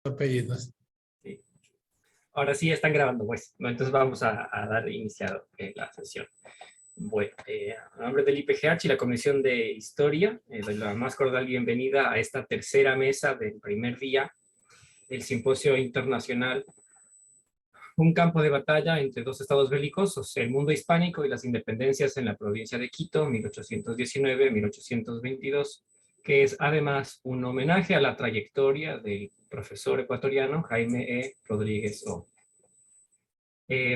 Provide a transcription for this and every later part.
apellidos. Sí. Ahora sí están grabando, pues. Entonces vamos a dar iniciado la sesión. Bueno, a nombre del IPGH y la Comisión de Historia, doy la más cordial bienvenida a esta tercera mesa del primer día del Simposio Internacional Un campo de batalla entre dos estados belicosos, el mundo hispánico y las independencias en la provincia de Quito, 1819-1822, que es además un homenaje a la trayectoria del profesor ecuatoriano Jaime E. Rodríguez O.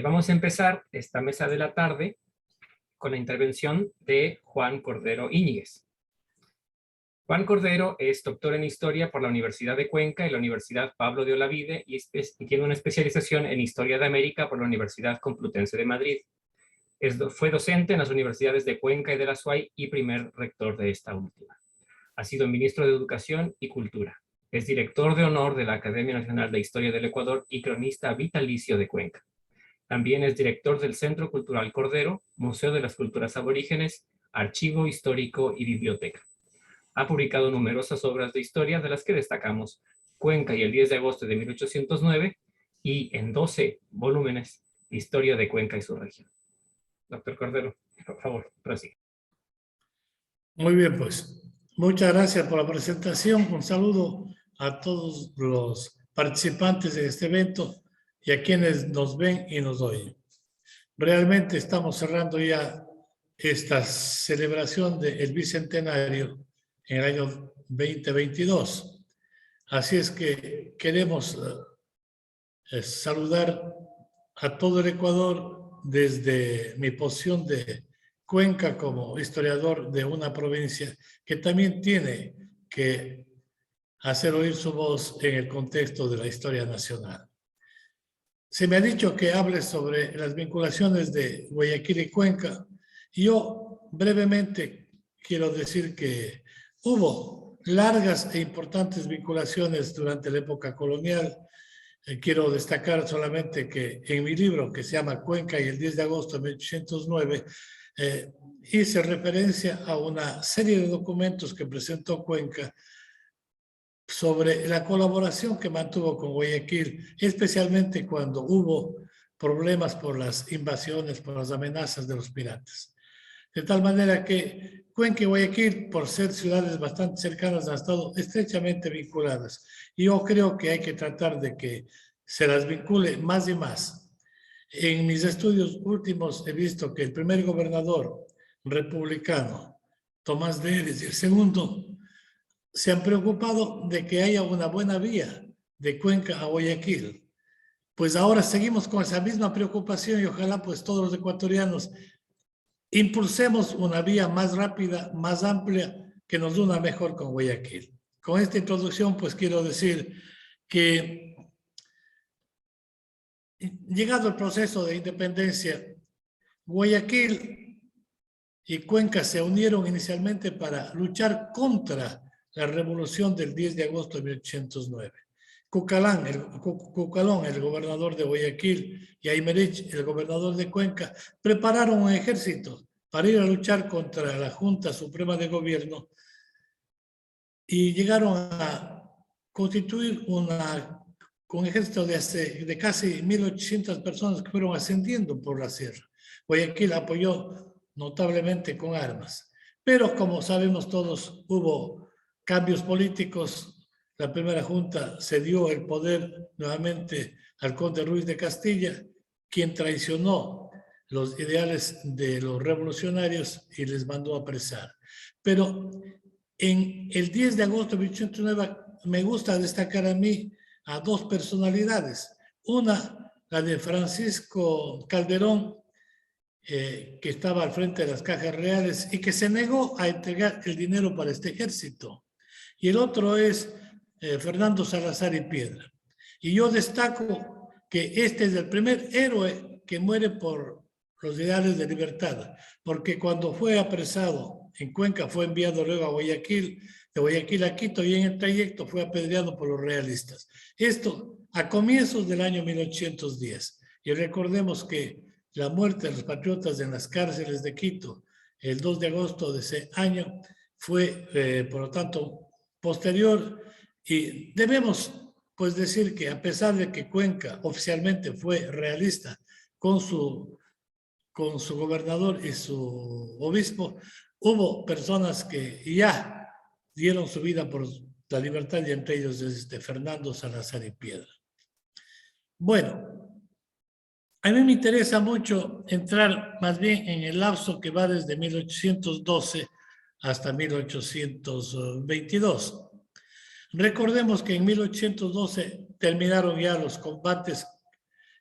Vamos a empezar esta mesa de la tarde con la intervención de Juan Cordero Íñiguez. Juan Cordero es doctor en Historia por la Universidad de Cuenca y la Universidad Pablo de Olavide y tiene una especialización en Historia de América por la Universidad Complutense de Madrid. Fue docente en las universidades de Cuenca y de la SUAY y primer rector de esta última. Ha sido ministro de Educación y Cultura. Es director de honor de la Academia Nacional de Historia del Ecuador y cronista vitalicio de Cuenca. También es director del Centro Cultural Cordero, Museo de las Culturas Aborígenes, Archivo Histórico y Biblioteca. Ha publicado numerosas obras de historia, de las que destacamos Cuenca y el 10 de agosto de 1809 y en 12 volúmenes Historia de Cuenca y su región. Doctor Cordero, por favor, prosigue. Muy bien, pues. Muchas gracias por la presentación. Un saludo a todos los participantes de este evento y a quienes nos ven y nos oyen. Realmente estamos cerrando ya esta celebración del bicentenario en el año 2022. Así es que queremos saludar a todo el Ecuador desde mi posición de Cuenca como historiador de una provincia que también tiene que hacer oír su voz en el contexto de la historia nacional. Se me ha dicho que hable sobre las vinculaciones de Guayaquil y Cuenca. Yo brevemente quiero decir que hubo largas e importantes vinculaciones durante la época colonial. Quiero destacar solamente que en mi libro, que se llama Cuenca y el 10 de agosto de 1809, hice referencia a una serie de documentos que presentó Cuenca sobre la colaboración que mantuvo con Guayaquil, especialmente cuando hubo problemas por las invasiones, por las amenazas de los piratas. De tal manera que Cuenca y Guayaquil, por ser ciudades bastante cercanas, han estado estrechamente vinculadas. Y yo creo que hay que tratar de que se las vincule más y más. En mis estudios últimos he visto que el primer gobernador republicano, Tomás de Heres, y el segundo, se han preocupado de que haya una buena vía de Cuenca a Guayaquil. Pues ahora seguimos con esa misma preocupación y ojalá pues todos los ecuatorianos impulsemos una vía más rápida, más amplia, que nos una mejor con Guayaquil. Con esta introducción pues quiero decir que llegado el proceso de independencia, Guayaquil y Cuenca se unieron inicialmente para luchar contra la revolución del 10 de agosto de 1809. Cucalón, el gobernador de Guayaquil, y Aymerich, el gobernador de Cuenca, prepararon un ejército para ir a luchar contra la Junta Suprema de Gobierno y llegaron a constituir un ejército de casi 1.800 personas que fueron ascendiendo por la sierra. Guayaquil apoyó notablemente con armas, pero como sabemos todos, hubo cambios políticos. La primera junta cedió el poder nuevamente al conde Ruiz de Castilla, quien traicionó los ideales de los revolucionarios y les mandó a apresar. Pero en el 10 de agosto de 1809 me gusta destacar a mí a dos personalidades. Una, la de Francisco Calderón, que estaba al frente de las cajas reales y que se negó a entregar el dinero para este ejército. Y el otro es Fernando Salazar y Piedra. Y yo destaco que este es el primer héroe que muere por los ideales de libertad, porque cuando fue apresado en Cuenca fue enviado luego a Guayaquil, de Guayaquil a Quito, y en el trayecto fue apedreado por los realistas. Esto a comienzos del año 1810. Y recordemos que la muerte de los patriotas en las cárceles de Quito el 2 de agosto de ese año fue, por lo tanto, posterior, y debemos pues decir que a pesar de que Cuenca oficialmente fue realista con su gobernador y su obispo, hubo personas que ya dieron su vida por la libertad, y entre ellos Fernando Salazar y Piedra. Bueno, a mí me interesa mucho entrar más bien en el lapso que va desde 1812 hasta 1822. Recordemos que en 1812 terminaron ya los combates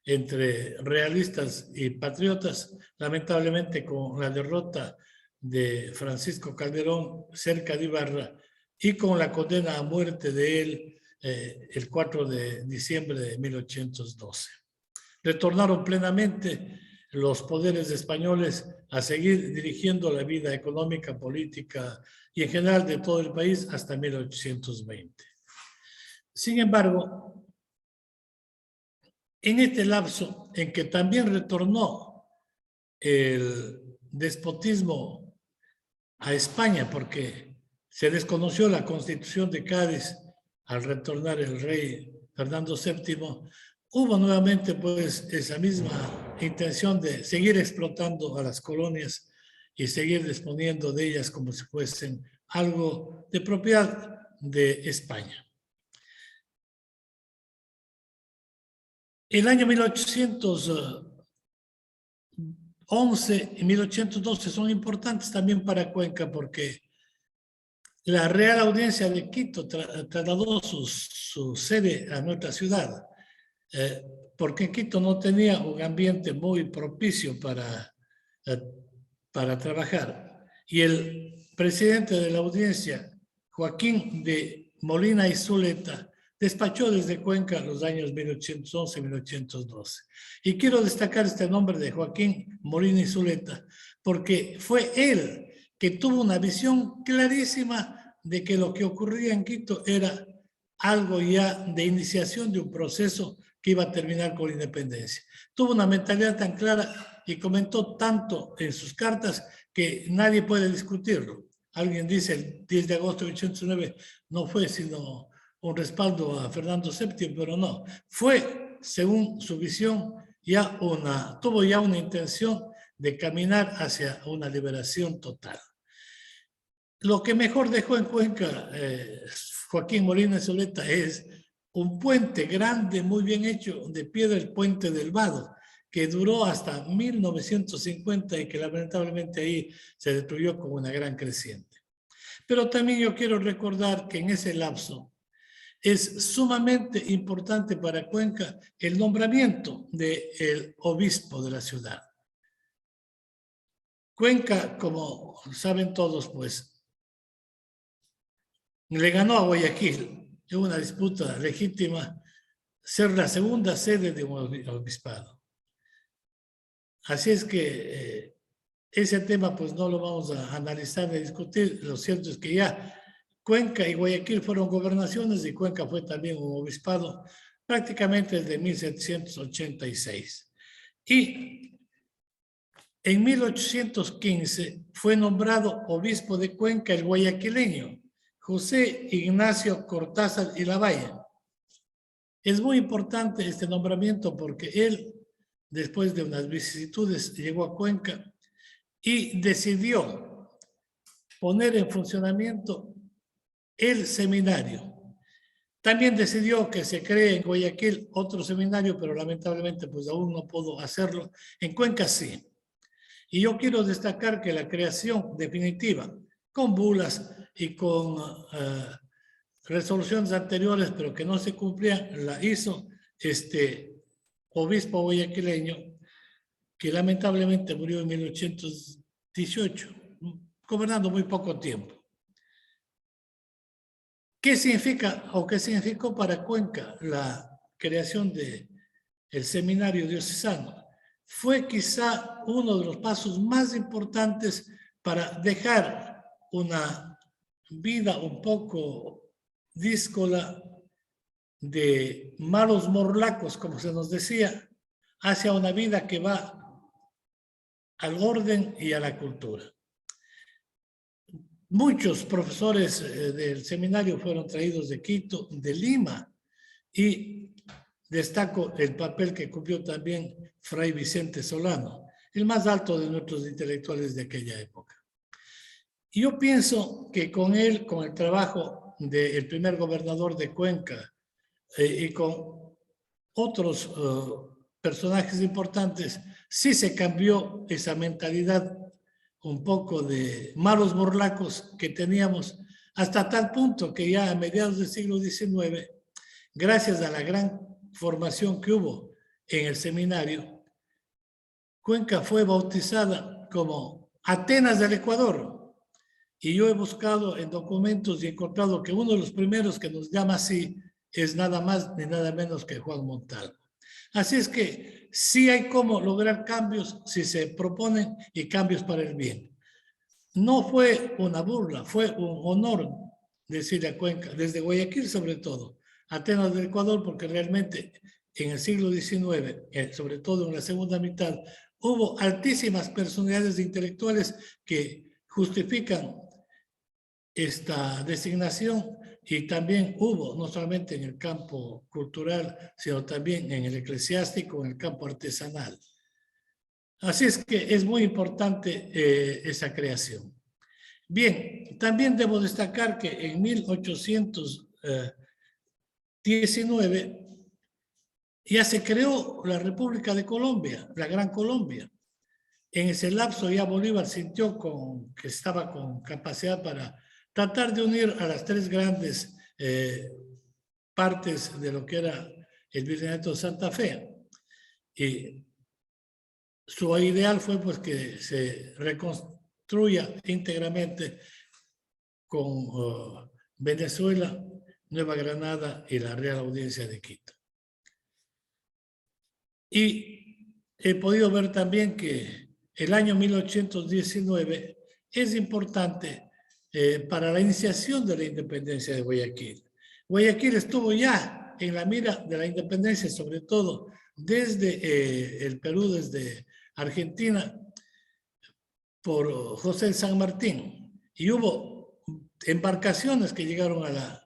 entre realistas y patriotas, lamentablemente con la derrota de Francisco Calderón cerca de Ibarra y con la condena a muerte de él el 4 de diciembre de 1812. Retornaron plenamente los poderes españoles a seguir dirigiendo la vida económica, política y en general de todo el país hasta 1820. Sin embargo, en este lapso en que también retornó el despotismo a España, porque se desconoció la Constitución de Cádiz al retornar el rey Fernando VII, hubo nuevamente pues esa misma intención de seguir explotando a las colonias y seguir disponiendo de ellas como si fuesen algo de propiedad de España. El año 1811 y 1812 son importantes también para Cuenca porque la Real Audiencia de Quito trasladó su sede a nuestra ciudad, porque Quito no tenía un ambiente muy propicio para trabajar. Y el presidente de la audiencia, Joaquín de Molina y Zuleta, despachó desde Cuenca los años 1811 y 1812. Y quiero destacar este nombre de Joaquín Molina y Zuleta, porque fue él que tuvo una visión clarísima de que lo que ocurría en Quito era algo ya de iniciación de un proceso que iba a terminar con la independencia. Tuvo una mentalidad tan clara y comentó tanto en sus cartas que nadie puede discutirlo. Alguien dice el 10 de agosto de 1809 no fue sino un respaldo a Fernando VII, pero no. Fue, según su visión, tuvo ya una intención de caminar hacia una liberación total. Lo que mejor dejó en Cuenca Joaquín Molina y Zuleta es un puente grande, muy bien hecho, de piedra, el puente del Vado, que duró hasta 1950 y que lamentablemente ahí se destruyó con una gran creciente. Pero también yo quiero recordar que en ese lapso es sumamente importante para Cuenca el nombramiento del obispo de la ciudad. Cuenca, como saben todos, pues, le ganó a Guayaquil en una disputa legítima ser la segunda sede de un obispado. Así es que ese tema pues no lo vamos a analizar ni discutir. Lo cierto es que ya Cuenca y Guayaquil fueron gobernaciones y Cuenca fue también un obispado prácticamente desde 1786. Y en 1815 fue nombrado obispo de Cuenca el guayaquileño José Ignacio Cortázar y Lavalle. Es muy importante este nombramiento porque él, después de unas vicisitudes, llegó a Cuenca y decidió poner en funcionamiento el seminario. También decidió que se cree en Guayaquil otro seminario, pero lamentablemente pues aún no pudo hacerlo. En Cuenca sí. Y yo quiero destacar que la creación definitiva, con bulas y con resoluciones anteriores, pero que no se cumplían, la hizo este obispo guayaquileño, que lamentablemente murió en 1818, gobernando muy poco tiempo. ¿Qué significa o qué significó para Cuenca la creación del seminario diocesano? Fue quizá uno de los pasos más importantes para dejar una vida un poco díscola de malos morlacos, como se nos decía, hacia una vida que va al orden y a la cultura. Muchos profesores del seminario fueron traídos de Quito, de Lima, Y destaco el papel que cumplió también Fray Vicente Solano, el más alto de nuestros intelectuales de aquella época. Y yo pienso que con él, con el trabajo del primer gobernador de Cuenca y con otros personajes importantes, sí se cambió esa mentalidad un poco de malos morlacos que teníamos, hasta tal punto que ya a mediados del siglo XIX, gracias a la gran formación que hubo en el seminario, Cuenca fue bautizada como Atenas del Ecuador. Y yo he buscado en documentos y he encontrado que uno de los primeros que nos llama así es nada más ni nada menos que Juan Montalvo. Así es que sí hay cómo lograr cambios si se proponen y cambios para el bien. No fue una burla, fue un honor decirle a Cuenca, desde Guayaquil sobre todo, Atenas del Ecuador, porque realmente en el siglo XIX, sobre todo en la segunda mitad, hubo altísimas personalidades intelectuales que justifican esta designación, y también hubo, no solamente en el campo cultural, sino también en el eclesiástico, en el campo artesanal. Así es que es muy importante esa creación. Bien, también debo destacar que en 1819 ya se creó la República de Colombia, la Gran Colombia. En ese lapso ya Bolívar sintió que estaba con capacidad para tratar de unir a las tres grandes partes de lo que era el Virreinato de Santa Fe. Y su ideal fue pues que se reconstruya íntegramente con Venezuela, Nueva Granada y la Real Audiencia de Quito. Y he podido ver también que el año 1819 es importante para la iniciación de la independencia de Guayaquil. Guayaquil estuvo ya en la mira de la independencia, sobre todo desde el Perú, desde Argentina, por José San Martín. Y hubo embarcaciones que llegaron al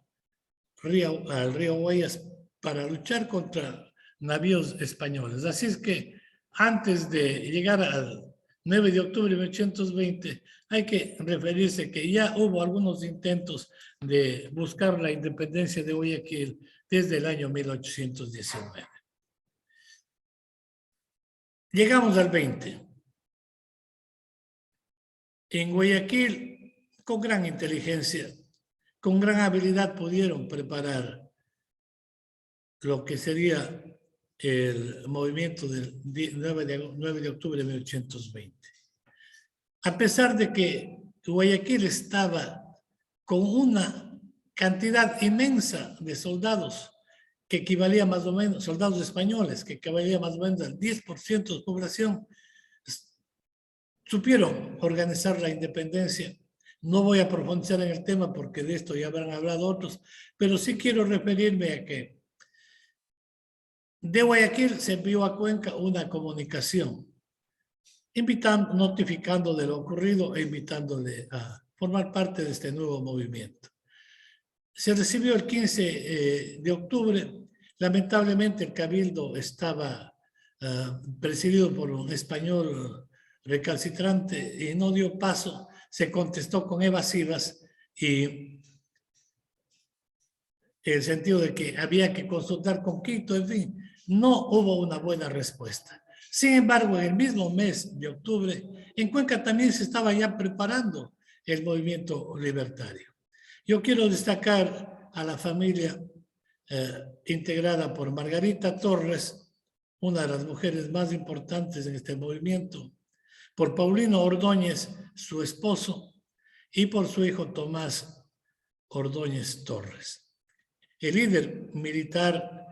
río Guayas para luchar contra navíos españoles. Así es que antes de llegar al 9 de octubre de 1820, hay que referirse que ya hubo algunos intentos de buscar la independencia de Guayaquil desde el año 1819. Llegamos al 20. En Guayaquil, con gran inteligencia, con gran habilidad, pudieron preparar lo que sería el movimiento del 9 de octubre de 1820. A pesar de que Guayaquil estaba con una cantidad inmensa de soldados, que equivalía más o menos, soldados españoles, que equivalía más o menos al 10% de población, supieron organizar la independencia. No voy a profundizar en el tema porque de esto ya habrán hablado otros, pero sí quiero referirme a que de Guayaquil se envió a Cuenca una comunicación, notificando de lo ocurrido e invitándole a formar parte de este nuevo movimiento. Se recibió el 15 de octubre. Lamentablemente el cabildo estaba presidido por un español recalcitrante y no dio paso. Se contestó con evasivas y en el sentido de que había que consultar con Quito, en fin, no hubo una buena respuesta. Sin embargo, en el mismo mes de octubre, en Cuenca también se estaba ya preparando el movimiento libertario. Yo quiero destacar a la familia integrada por Margarita Torres, una de las mujeres más importantes en este movimiento, por Paulino Ordóñez, su esposo, y por su hijo Tomás Ordóñez Torres. El líder militar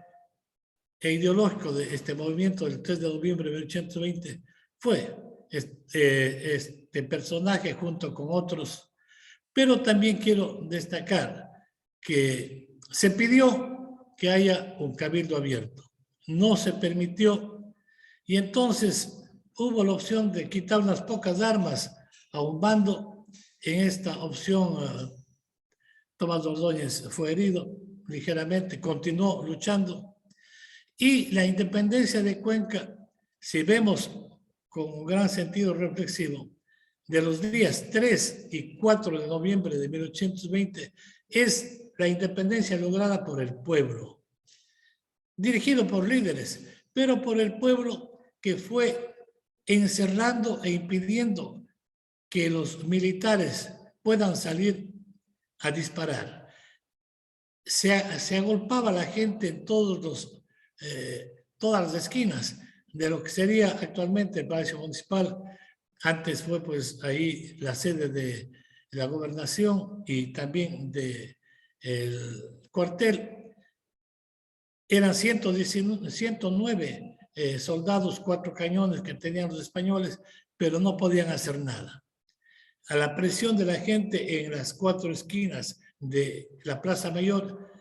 e ideológico de este movimiento del 3 de noviembre de 1820 fue este personaje junto con otros, pero también quiero destacar que se pidió que haya un cabildo abierto. No se permitió y entonces hubo la opción de quitar unas pocas armas a un bando. En esta opción Tomás Ordóñez fue herido ligeramente, continuó luchando. Y la independencia de Cuenca, si vemos con un gran sentido reflexivo, de los días 3 y 4 de noviembre de 1820, es la independencia lograda por el pueblo, dirigido por líderes, pero por el pueblo que fue encerrando e impidiendo que los militares puedan salir a disparar. Se agolpaba la gente en todas las esquinas de lo que sería actualmente el Palacio Municipal. Antes fue pues ahí la sede de la gobernación y también del cuartel. Eran 109 soldados, 4 cañones que tenían los españoles, pero no podían hacer nada. A la presión de la gente en las 4 esquinas de la Plaza Mayor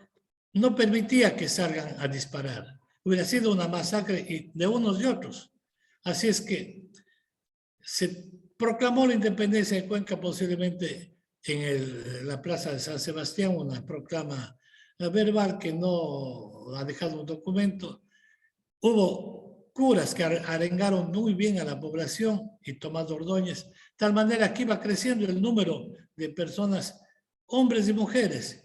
no permitía que salgan a disparar. Hubiera sido una masacre de unos y otros. Así es que se proclamó la independencia de Cuenca posiblemente en la Plaza de San Sebastián, una proclama verbal que no ha dejado un documento. Hubo curas que arengaron muy bien a la población y Tomás Ordóñez, de tal manera que iba creciendo el número de personas, hombres y mujeres,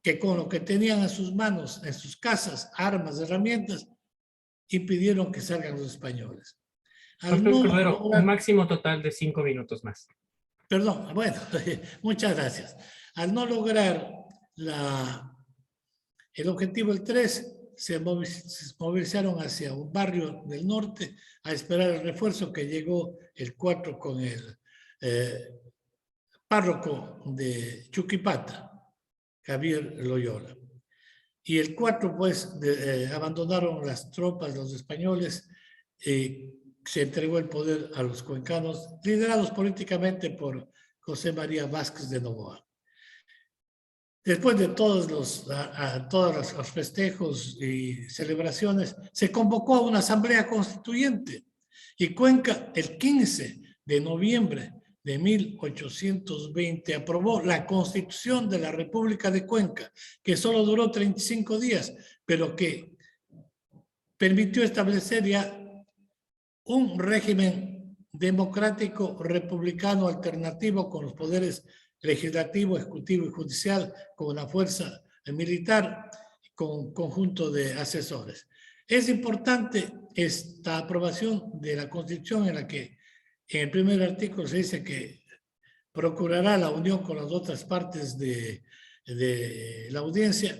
que con lo que tenían en sus manos, en sus casas, armas, herramientas, impidieron que salgan los españoles. Doctor Cordero, un máximo total de 5 minutos más. Perdón, bueno, muchas gracias. Al no lograr el objetivo el 3, se movilizaron hacia un barrio del norte a esperar el refuerzo que llegó el 4 con el párroco de Chuquipata, Javier Loyola. Y el 4, pues, abandonaron las tropas, los españoles, se entregó el poder a los cuencanos, liderados políticamente por José María Vázquez de Novoa. Después de todos los festejos y celebraciones, se convocó a una asamblea constituyente y Cuenca, el 15 de noviembre de 1820, aprobó la Constitución de la República de Cuenca, que solo duró 35 días, pero que permitió establecer ya un régimen democrático republicano alternativo con los poderes legislativo, ejecutivo y judicial, con una fuerza militar, con un conjunto de asesores. Es importante esta aprobación de la Constitución en la que en el primer artículo se dice que procurará la unión con las otras partes de la audiencia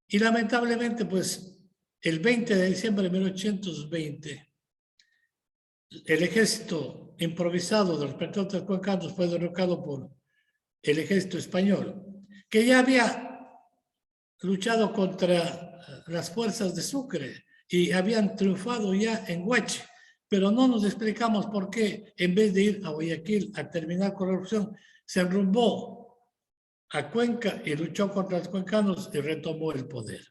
y lamentablemente pues el 20 de diciembre de 1820 el ejército improvisado de los patriotas cuencanos fue derrocado por el ejército español, que ya había luchado contra las fuerzas de Sucre y habían triunfado ya en Huachi, pero no nos explicamos por qué, en vez de ir a Guayaquil a terminar con la corrupción, se enrumbó a Cuenca y luchó contra los cuencanos y retomó el poder.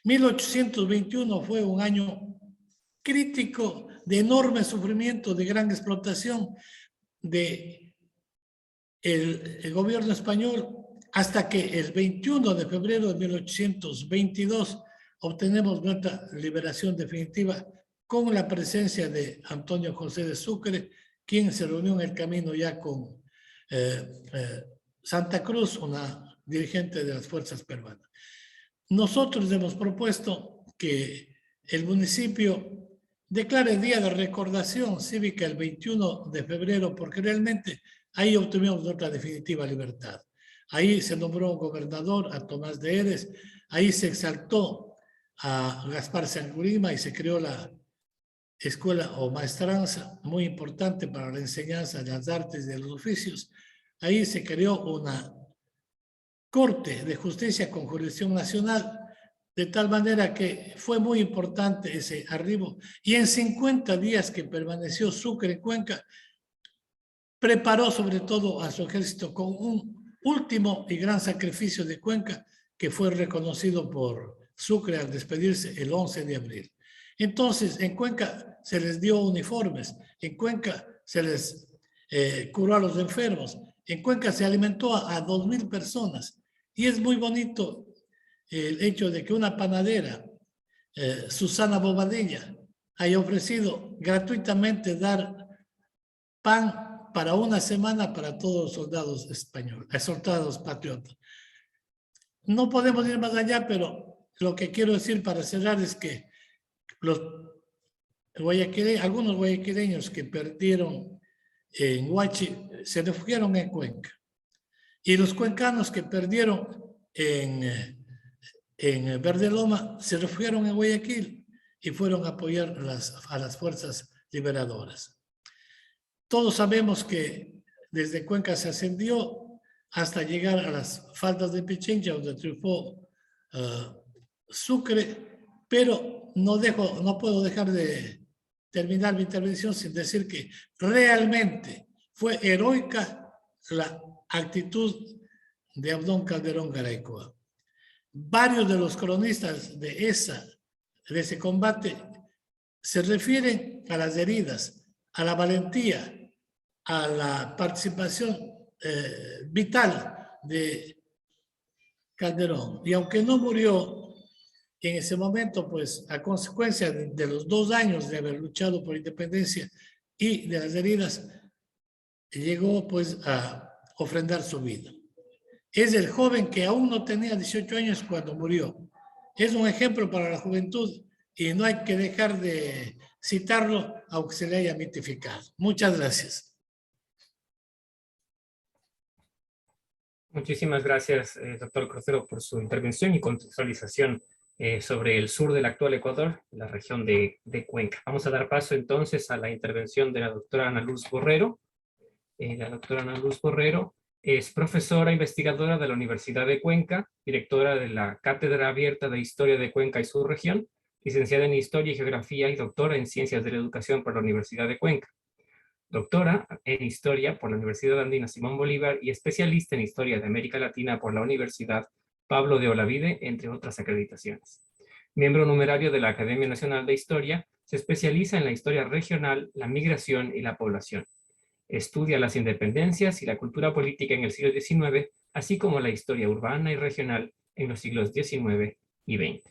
1821 fue un año crítico de enorme sufrimiento, de gran explotación de el gobierno español, hasta que el 21 de febrero de 1822 obtenemos nuestra liberación definitiva con la presencia de Antonio José de Sucre, quien se reunió en el camino ya con Santa Cruz, una dirigente de las fuerzas peruanas. Nosotros hemos propuesto que el municipio declare día de recordación cívica el 21 de febrero, porque realmente ahí obtuvimos nuestra definitiva libertad. Ahí se nombró gobernador a Tomás de Heres, ahí se exaltó a Gaspar Sangurima y se creó la escuela o maestranza, muy importante para la enseñanza de las artes y de los oficios. Ahí se creó una Corte de Justicia con jurisdicción nacional, de tal manera que fue muy importante ese arribo. Y en 50 días que permaneció Sucre en Cuenca, preparó sobre todo a su ejército con un último y gran sacrificio de Cuenca, que fue reconocido por Sucre al despedirse el 11 de abril. Entonces, en Cuenca se les dio uniformes, en Cuenca se les curó a los enfermos, en Cuenca se alimentó a 2,000 personas. Y es muy bonito el hecho de que una panadera, Susana Bobadilla, haya ofrecido gratuitamente dar pan para una semana para todos los soldados españoles, soldados patriotas. No podemos ir más allá, pero lo que quiero decir para cerrar es que algunos guayaquileños que perdieron en Huachi se refugiaron en Cuenca. Y los cuencanos que perdieron en Verde Loma se refugiaron en Guayaquil y fueron a apoyar a las fuerzas liberadoras. Todos sabemos que desde Cuenca se ascendió hasta llegar a las faldas de Pichincha, donde triunfó Sucre, pero no puedo dejar de terminar mi intervención sin decir que realmente fue heroica la actitud de Abdón Calderón Garaycoa. Varios de los cronistas de ese combate se refieren a las heridas, a la valentía, a la participación vital de Calderón. Y aunque no murió en ese momento, pues a consecuencia de los 2 años de haber luchado por independencia y de las heridas, llegó pues a ofrendar su vida. Es el joven que aún no tenía 18 años cuando murió. Es un ejemplo para la juventud y no hay que dejar de citarlo aunque se le haya mitificado. Muchas gracias. Muchísimas gracias, doctor Crucero, por su intervención y contextualización sobre el sur del actual Ecuador, la región de Cuenca. Vamos a dar paso entonces a la intervención de la doctora Ana Luz Borrero. La doctora Ana Luz Borrero es profesora investigadora de la Universidad de Cuenca, directora de la Cátedra Abierta de Historia de Cuenca y su región, licenciada en Historia y Geografía y doctora en Ciencias de la Educación por la Universidad de Cuenca. Doctora en Historia por la Universidad Andina Simón Bolívar y especialista en Historia de América Latina por la Universidad Pablo de Olavide, entre otras acreditaciones. Miembro numerario de la Academia Nacional de Historia, se especializa en la historia regional, la migración y la población. Estudia las independencias y la cultura política en el siglo XIX, así como la historia urbana y regional en los siglos XIX y XX.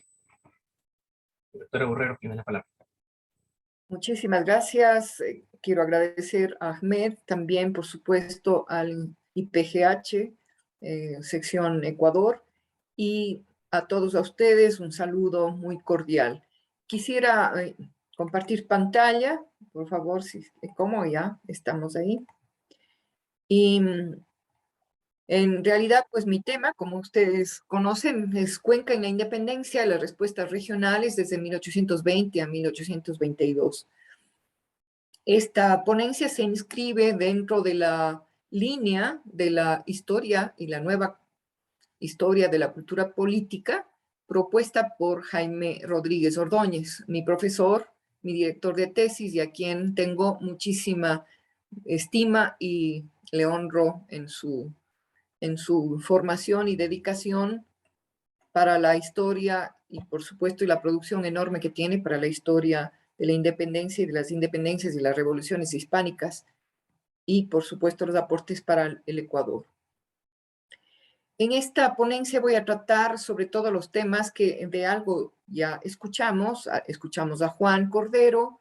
Doctora Borrero, tiene la palabra. Muchísimas gracias. Quiero agradecer a Ahmed, también, por supuesto, al IPGH, sección Ecuador, y a todos a ustedes un saludo muy cordial. Quisiera compartir pantalla, por favor, ¿cómo ya? Estamos ahí. Y en realidad, pues mi tema, como ustedes conocen, es Cuenca en la Independencia, las respuestas regionales desde 1820 a 1822. Esta ponencia se inscribe dentro de la línea de la historia y la nueva historia de la cultura política propuesta por Jaime Rodríguez Ordóñez, mi profesor, mi director de tesis y a quien tengo muchísima estima y le honro en su formación y dedicación para la historia y, por supuesto, y la producción enorme que tiene para la historia de la independencia y de las independencias y las revoluciones hispánicas y, por supuesto, los aportes para el Ecuador. En esta ponencia voy a tratar sobre todo los temas que de algo ya escuchamos. Escuchamos a Juan Cordero,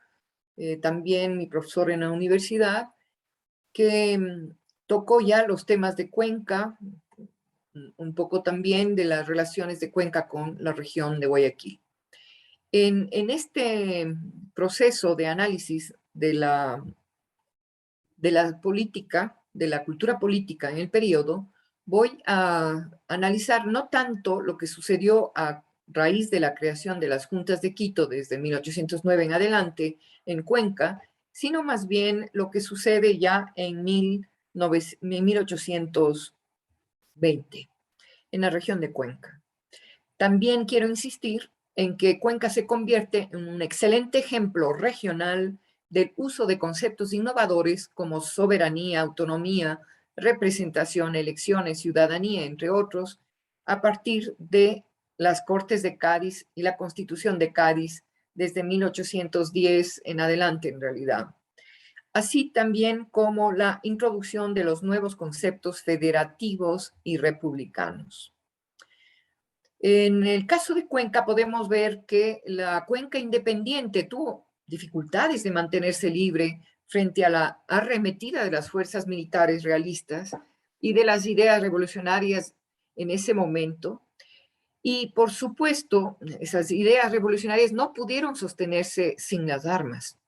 también mi profesor en la universidad, que tocó ya los temas de Cuenca, un poco también de las relaciones de Cuenca con la región de Guayaquil. En este proceso de análisis de la política, de la cultura política en el periodo, voy a analizar no tanto lo que sucedió a raíz de la creación de las juntas de Quito desde 1809 en adelante en Cuenca, sino más bien lo que sucede ya en 1820 en la región de Cuenca. También quiero insistir en que Cuenca se convierte en un excelente ejemplo regional del uso de conceptos innovadores como soberanía, autonomía, representación, elecciones, ciudadanía, entre otros, a partir de las Cortes de Cádiz y la Constitución de Cádiz desde 1810 en adelante, en realidad. Así también como la introducción de los nuevos conceptos federativos y republicanos. En el caso de Cuenca podemos ver que la Cuenca independiente tuvo dificultades de mantenerse libre frente a la arremetida de las fuerzas militares realistas y de las ideas revolucionarias en ese momento. Y por supuesto, esas ideas revolucionarias no pudieron sostenerse sin las armas.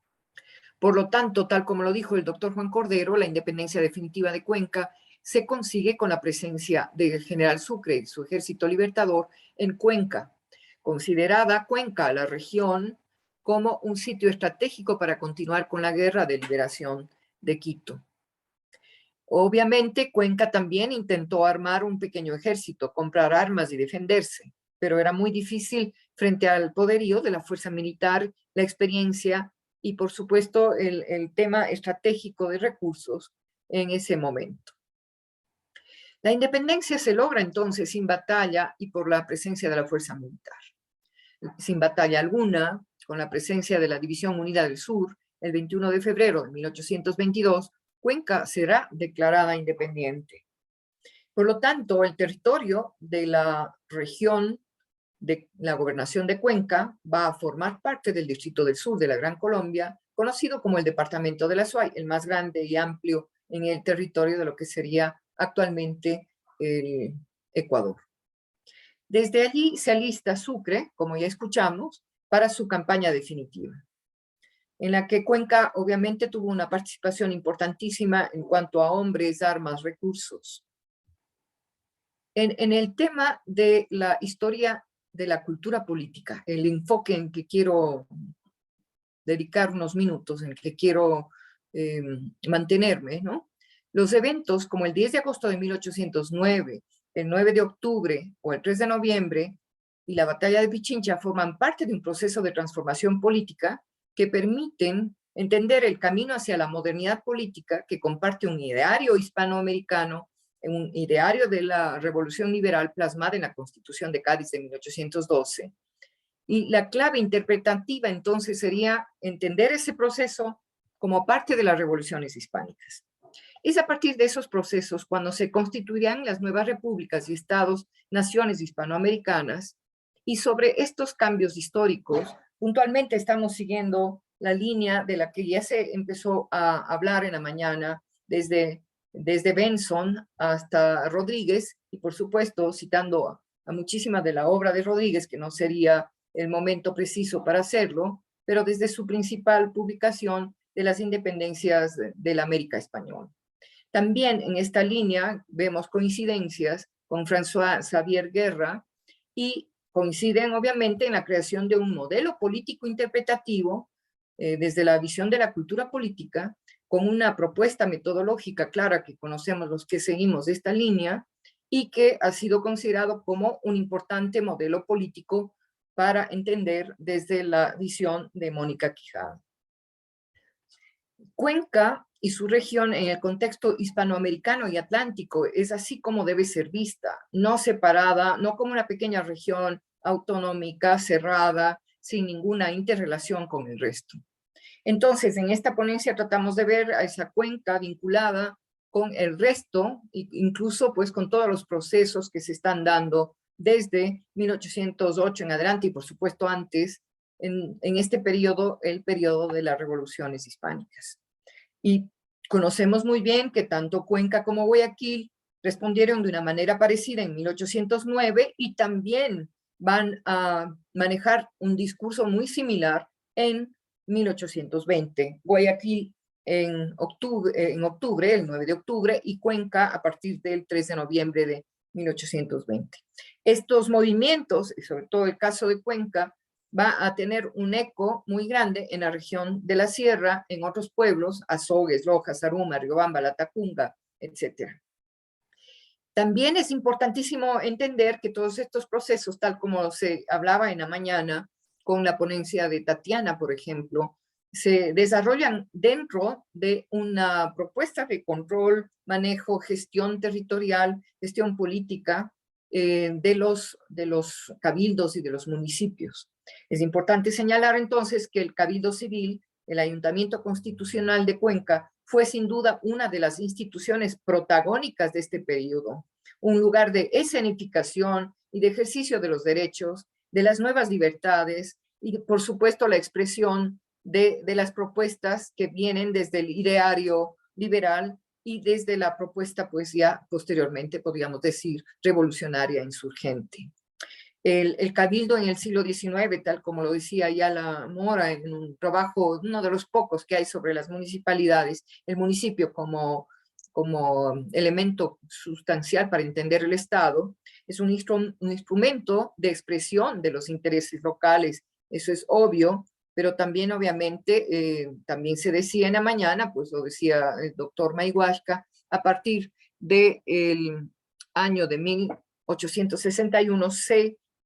Por lo tanto, tal como lo dijo el doctor Juan Cordero, la independencia definitiva de Cuenca se consigue con la presencia del general Sucre y su ejército libertador en Cuenca, considerada Cuenca, la región, como un sitio estratégico para continuar con la guerra de liberación de Quito. Obviamente, Cuenca también intentó armar un pequeño ejército, comprar armas y defenderse, pero era muy difícil frente al poderío de la fuerza militar, la experiencia y, por supuesto, el tema estratégico de recursos en ese momento. La independencia se logra entonces sin batalla y por la presencia de la fuerza militar. Sin batalla alguna, con la presencia de la División Unida del Sur, el 21 de febrero de 1822, Cuenca será declarada independiente. Por lo tanto, el territorio de la región de la gobernación de Cuenca va a formar parte del Distrito del Sur de la Gran Colombia, conocido como el Departamento de la Azuay, el más grande y amplio en el territorio de lo que sería actualmente el Ecuador. Desde allí se alista Sucre, como ya escuchamos, para su campaña definitiva, en la que Cuenca obviamente tuvo una participación importantísima en cuanto a hombres, armas, recursos. En el tema de la historia de la cultura política, el enfoque en que quiero dedicar unos minutos, en el que quiero mantenerme, ¿no? Los eventos como el 10 de agosto de 1809, el 9 de octubre o el 3 de noviembre y la batalla de Pichincha forman parte de un proceso de transformación política que permiten entender el camino hacia la modernidad política que comparte un ideario hispanoamericano, un ideario de la revolución liberal plasmada en la Constitución de Cádiz de 1812. Y la clave interpretativa entonces sería entender ese proceso como parte de las revoluciones hispánicas. Es a partir de esos procesos cuando se constituirán las nuevas repúblicas y estados, naciones hispanoamericanas, y sobre estos cambios históricos, puntualmente estamos siguiendo la línea de la que ya se empezó a hablar en la mañana, desde Benson hasta Rodríguez, y por supuesto citando a muchísima de la obra de Rodríguez, que no sería el momento preciso para hacerlo, pero desde su principal publicación de las independencias de la América Española. También en esta línea vemos coincidencias con François Xavier Guerra y coinciden obviamente en la creación de un modelo político interpretativo desde la visión de la cultura política, con una propuesta metodológica clara que conocemos los que seguimos esta línea y que ha sido considerado como un importante modelo político para entender desde la visión de Mónica Quijada. Cuenca y su región en el contexto hispanoamericano y atlántico es así como debe ser vista, no separada, no como una pequeña región autonómica, cerrada, sin ninguna interrelación con el resto. Entonces, en esta ponencia tratamos de ver a esa cuenca vinculada con el resto, incluso pues con todos los procesos que se están dando desde 1808 en adelante y por supuesto antes, en este periodo, el periodo de las revoluciones hispánicas. Y conocemos muy bien que tanto Cuenca como Guayaquil respondieron de una manera parecida en 1809 y también van a manejar un discurso muy similar en 1820. Guayaquil en octubre, el 9 de octubre, y Cuenca a partir del 3 de noviembre de 1820. Estos movimientos, y sobre todo el caso de Cuenca, va a tener un eco muy grande en la región de la Sierra, en otros pueblos, Azogues, Lojas, Aruma, Riobamba, Latacunga, etc. También es importantísimo entender que todos estos procesos, tal como se hablaba en la mañana con la ponencia de Tatiana, por ejemplo, se desarrollan dentro de una propuesta de control, manejo, gestión territorial, gestión política de los cabildos y de los municipios. Es importante señalar entonces que el Cabildo Civil, el Ayuntamiento Constitucional de Cuenca, fue sin duda una de las instituciones protagónicas de este periodo, un lugar de escenificación y de ejercicio de los derechos, de las nuevas libertades y, por supuesto, la expresión de las propuestas que vienen desde el ideario liberal y desde la propuesta, pues ya posteriormente, podríamos decir, revolucionaria, insurgente. El cabildo en el siglo XIX, tal como lo decía Ayala Mora en un trabajo, uno de los pocos que hay sobre las municipalidades, el municipio como elemento sustancial para entender el Estado, es un instrumento de expresión de los intereses locales, eso es obvio, pero también obviamente, también se decía en la mañana, pues lo decía el doctor Mayhuasca, a partir del año de 1861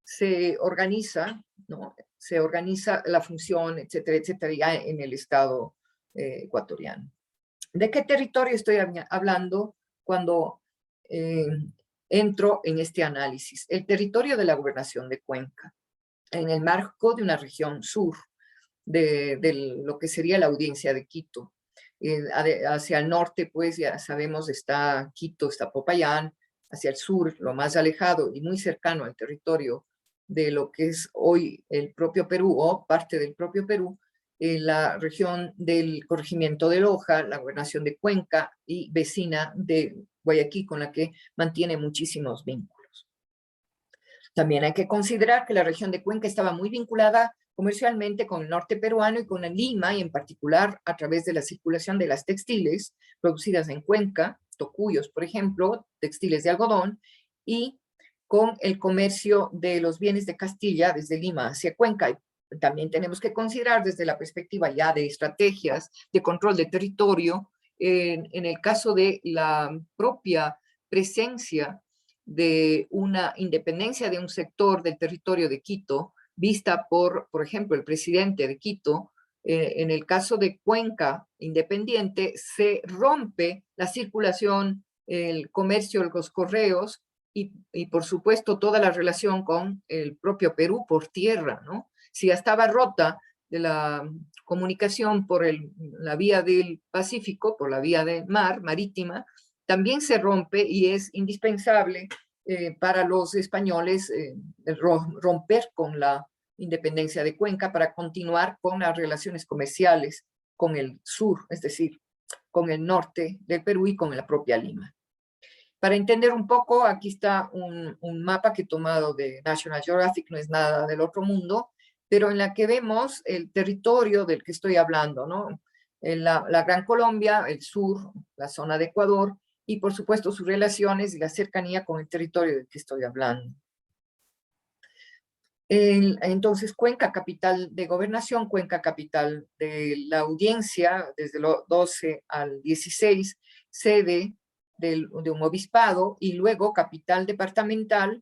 se organiza, ¿no? Se organiza la función, etcétera, etcétera, ya en el Estado ecuatoriano. ¿De qué territorio estoy hablando cuando entro en este análisis? El territorio de la gobernación de Cuenca, en el marco de una región sur, de lo que sería la audiencia de Quito. Hacia el norte, pues ya sabemos, está Quito, está Popayán, hacia el sur, lo más alejado y muy cercano al territorio de lo que es hoy el propio Perú o parte del propio Perú, la región del corregimiento de Loja, la gobernación de Cuenca y vecina de Guayaquil, con la que mantiene muchísimos vínculos. También hay que considerar que la región de Cuenca estaba muy vinculada comercialmente con el norte peruano y con Lima, y en particular a través de la circulación de las textiles producidas en Cuenca, tocuyos, por ejemplo, textiles de algodón, y con el comercio de los bienes de Castilla desde Lima hacia Cuenca. Y también tenemos que considerar desde la perspectiva ya de estrategias de control de territorio, en el caso de la propia presencia de una independencia de un sector del territorio de Quito, vista por ejemplo, el presidente de Quito, en el caso de Cuenca independiente, se rompe la circulación, el comercio, los correos y por supuesto toda la relación con el propio Perú por tierra, ¿no? Si ya estaba rota de la comunicación por la vía del Pacífico, por la vía del mar, marítima, también se rompe y es indispensable para los españoles romper con la independencia de Cuenca para continuar con las relaciones comerciales con el sur, es decir, con el norte del Perú y con la propia Lima. Para entender un poco, aquí está un mapa que he tomado de National Geographic, no es nada del otro mundo, pero en la que vemos el territorio del que estoy hablando, ¿no? La Gran Colombia, el sur, la zona de Ecuador, y por supuesto sus relaciones y la cercanía con el territorio del que estoy hablando. Entonces, Cuenca, capital de gobernación, Cuenca, capital de la audiencia, desde los 12 al 16, sede de un obispado, y luego capital departamental,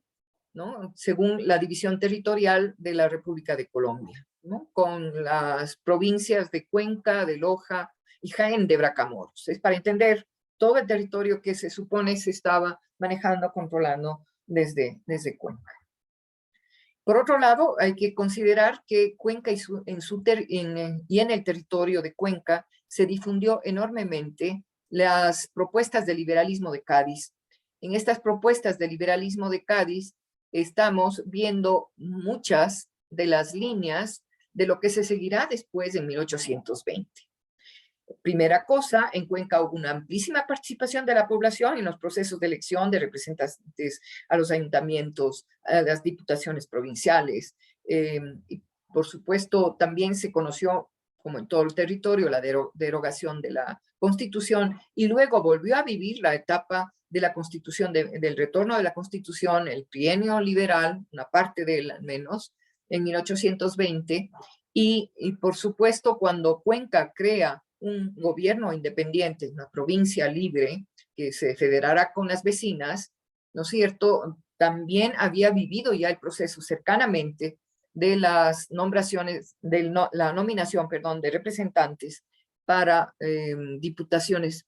¿no? Según la división territorial de la República de Colombia, ¿no? Con las provincias de Cuenca, de Loja y Jaén de Bracamoros. Es para entender todo el territorio que se supone se estaba manejando, controlando desde Cuenca. Por otro lado, hay que considerar que Cuenca y en el territorio de Cuenca se difundió enormemente las propuestas de liberalismo de Cádiz. En estas propuestas de liberalismo de Cádiz estamos viendo muchas de las líneas de lo que se seguirá después en 1820. Primera cosa, en Cuenca hubo una amplísima participación de la población en los procesos de elección de representantes a los ayuntamientos, a las diputaciones provinciales. Y por supuesto, también se conoció, como en todo el territorio, la derogación de la Constitución, y luego volvió a vivir la etapa de la Constitución, del retorno de la Constitución, el trienio liberal, una parte de él al menos, en 1820, y por supuesto cuando Cuenca crea un gobierno independiente, una provincia libre que se federará con las vecinas, ¿no es cierto? También había vivido ya el proceso cercanamente de las nombraciones, la nominación, perdón, de representantes para diputaciones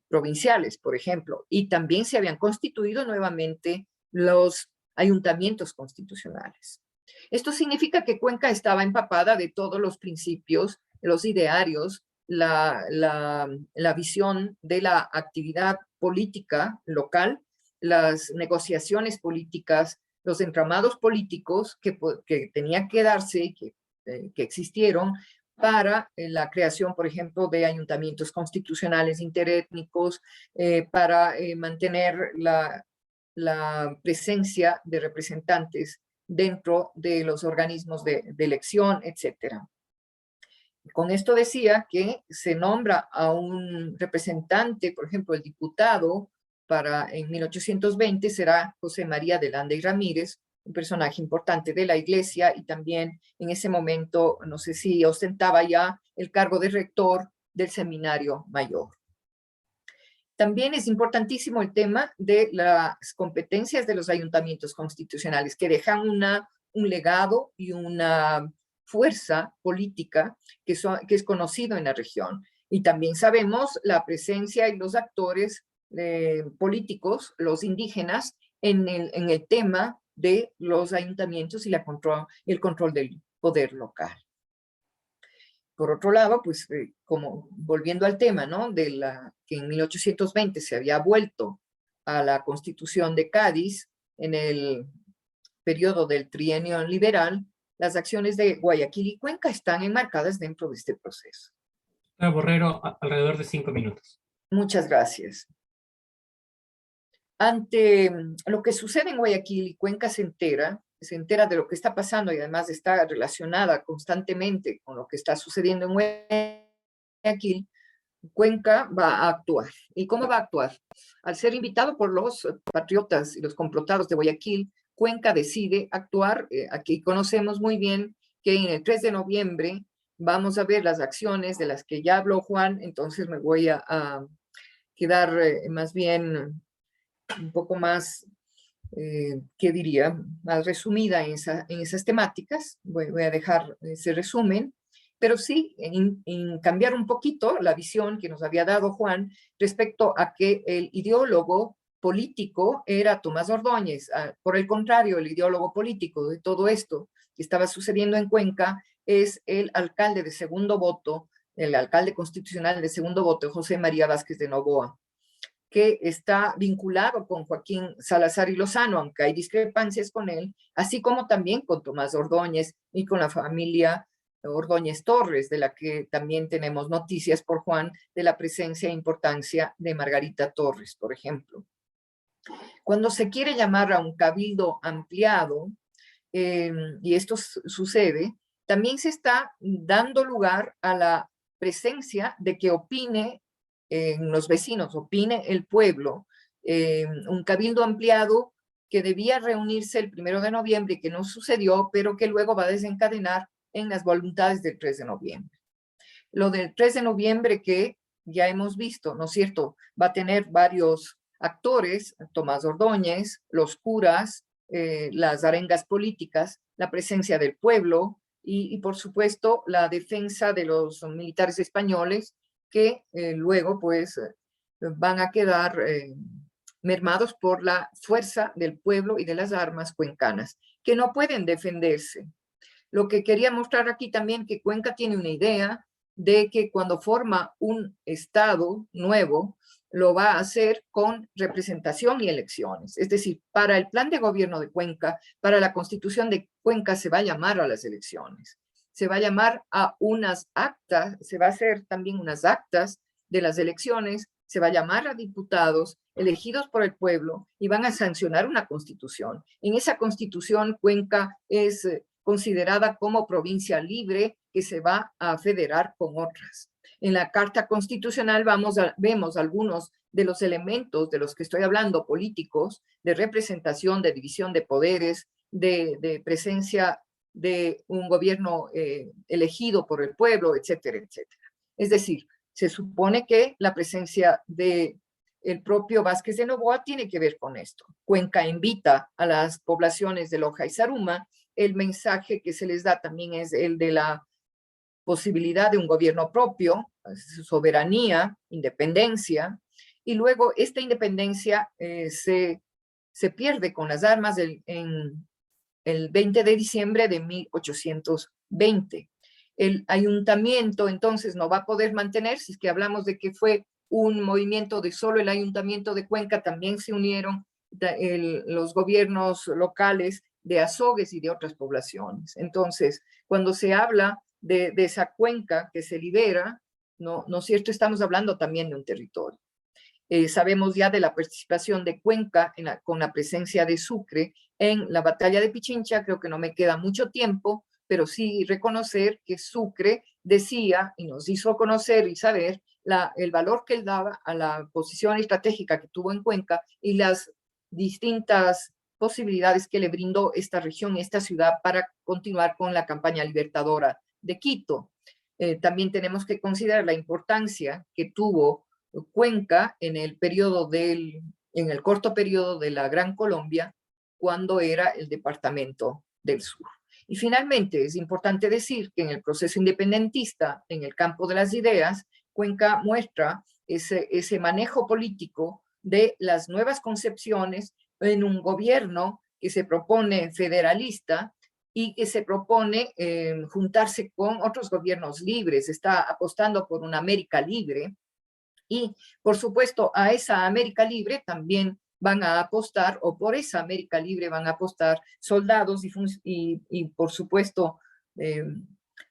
provinciales, por ejemplo, y también se habían constituido nuevamente los ayuntamientos constitucionales. Esto significa que Cuenca estaba empapada de todos los principios, los idearios, la visión de la actividad política local, las negociaciones políticas los entramados políticos que tenían que darse y que existieron para la creación, por ejemplo, de ayuntamientos constitucionales interétnicos, para mantener la presencia de representantes dentro de los organismos de elección, etc. Con esto decía que se nombra a un representante, por ejemplo, el diputado, en 1820 será José María de Landa y Ramírez, un personaje importante de la iglesia y también en ese momento, no sé si ostentaba ya el cargo de rector del seminario mayor. También es importantísimo el tema de las competencias de los ayuntamientos constitucionales, que dejan un legado y una fuerza política que es conocido en la región. Y también sabemos la presencia y los actores políticos, los indígenas, en el tema de los ayuntamientos y el control del poder local. Por otro lado, pues como volviendo al tema, ¿no? Que en 1820 se había vuelto a la Constitución de Cádiz en el periodo del trienio liberal, las acciones de Guayaquil y Cuenca están enmarcadas dentro de este proceso. Borrero, alrededor de 5 minutos. Muchas gracias. Ante lo que sucede en Guayaquil y Cuenca se entera de lo que está pasando y además está relacionada constantemente con lo que está sucediendo en Guayaquil, Cuenca va a actuar. ¿Y cómo va a actuar? Al ser invitado por los patriotas y los complotados de Guayaquil, Cuenca decide actuar. Aquí conocemos muy bien que en el 3 de noviembre vamos a ver las acciones de las que ya habló Juan, entonces me voy a quedar más bien un poco más, ¿qué diría? Más resumida en esas temáticas. Voy a dejar ese resumen, pero sí en cambiar un poquito la visión que nos había dado Juan respecto a que el ideólogo político era Tomás Ordóñez. Por el contrario, el ideólogo político de todo esto que estaba sucediendo en Cuenca es el alcalde de segundo voto, el alcalde constitucional de segundo voto, José María Vázquez de Novoa, que está vinculado con Joaquín Salazar y Lozano, aunque hay discrepancias con él, así como también con Tomás Ordóñez y con la familia Ordóñez Torres, de la que también tenemos noticias por Juan, de la presencia e importancia de Margarita Torres, por ejemplo. Cuando se quiere llamar a un cabildo ampliado, y esto sucede, también se está dando lugar a la presencia de que opine los vecinos, opine el pueblo, un cabildo ampliado que debía reunirse el 1 de noviembre y que no sucedió, pero que luego va a desencadenar en las voluntades del 3 de noviembre. Lo del 3 de noviembre que ya hemos visto, ¿no es cierto? Va a tener varios actores, Tomás Ordóñez, los curas, las arengas políticas, la presencia del pueblo y por supuesto la defensa de los militares españoles que luego pues van a quedar mermados por la fuerza del pueblo y de las armas cuencanas, que no pueden defenderse. Lo que quería mostrar aquí también que Cuenca tiene una idea de que cuando forma un estado nuevo, lo va a hacer con representación y elecciones. Es decir, para el plan de gobierno de Cuenca, para la constitución de Cuenca se va a llamar a las elecciones. Se va a llamar a unas actas, se va a hacer también unas actas de las elecciones, se va a llamar a diputados elegidos por el pueblo y van a sancionar una constitución. En esa constitución Cuenca es considerada como provincia libre que se va a federar con otras. En la Carta Constitucional vemos algunos de los elementos de los que estoy hablando, políticos, de representación, de división de poderes, de presencia de un gobierno elegido por el pueblo, etcétera, etcétera. Es decir, se supone que la presencia de el propio Vázquez de Novoa tiene que ver con esto. Cuenca invita a las poblaciones de Loja y Zaruma. El mensaje que se les da también es el de la posibilidad de un gobierno propio, soberanía, independencia, y luego esta independencia se pierde con las armas en el 20 de diciembre de 1820. El ayuntamiento entonces no va a poder mantener, si es que hablamos de que fue un movimiento de solo el ayuntamiento de Cuenca, también se unieron los gobiernos locales de Azogues y de otras poblaciones. Entonces, cuando se habla de esa cuenca que se libera, ¿no es cierto? Estamos hablando también de un territorio. Sabemos ya de la participación de Cuenca con la presencia de Sucre en la batalla de Pichincha. Creo que no me queda mucho tiempo, pero sí reconocer que Sucre decía y nos hizo conocer y saber el valor que él daba a la posición estratégica que tuvo en Cuenca y las distintas posibilidades que le brindó esta región y esta ciudad para continuar con la campaña libertadora de Quito. También tenemos que considerar la importancia que tuvo Cuenca en el corto periodo de la Gran Colombia, cuando era el departamento del sur. Y finalmente es importante decir que en el proceso independentista, en el campo de las ideas, Cuenca muestra ese manejo político de las nuevas concepciones en un gobierno que se propone federalista y que se propone juntarse con otros gobiernos libres, está apostando por una América libre. Y, por supuesto, a esa América libre también van a apostar, o por esa América libre van a apostar soldados y por supuesto,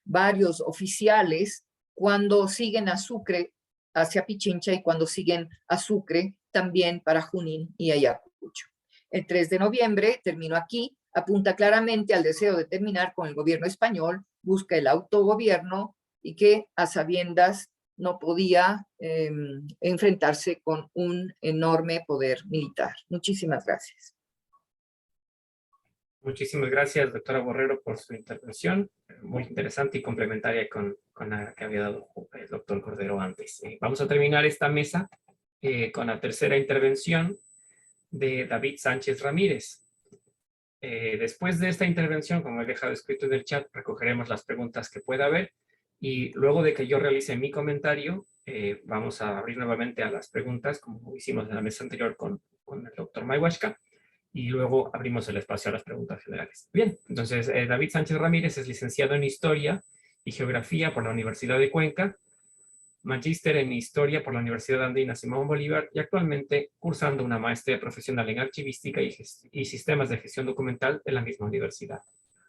varios oficiales cuando siguen a Sucre hacia Pichincha y cuando siguen a Sucre también para Junín y Ayacucho. El 3 de noviembre, termino aquí, apunta claramente al deseo de terminar con el gobierno español, busca el autogobierno y que a sabiendas no podía enfrentarse con un enorme poder militar. Muchísimas gracias. Muchísimas gracias, doctora Borrero, por su intervención, muy interesante y complementaria con la que había dado el doctor Cordero antes. Vamos a terminar esta mesa con la tercera intervención de David Sánchez Ramírez. Después de esta intervención, como he dejado escrito en el chat, recogeremos las preguntas que pueda haber y luego de que yo realice mi comentario, vamos a abrir nuevamente a las preguntas, como hicimos en la mesa anterior con el doctor Mayhuashka, y luego abrimos el espacio a las preguntas generales. Bien, entonces David Sánchez Ramírez es licenciado en Historia y Geografía por la Universidad de Cuenca, magíster en Historia por la Universidad Andina Simón Bolívar y actualmente cursando una maestría profesional en Archivística y Sistemas de Gestión Documental en la misma universidad.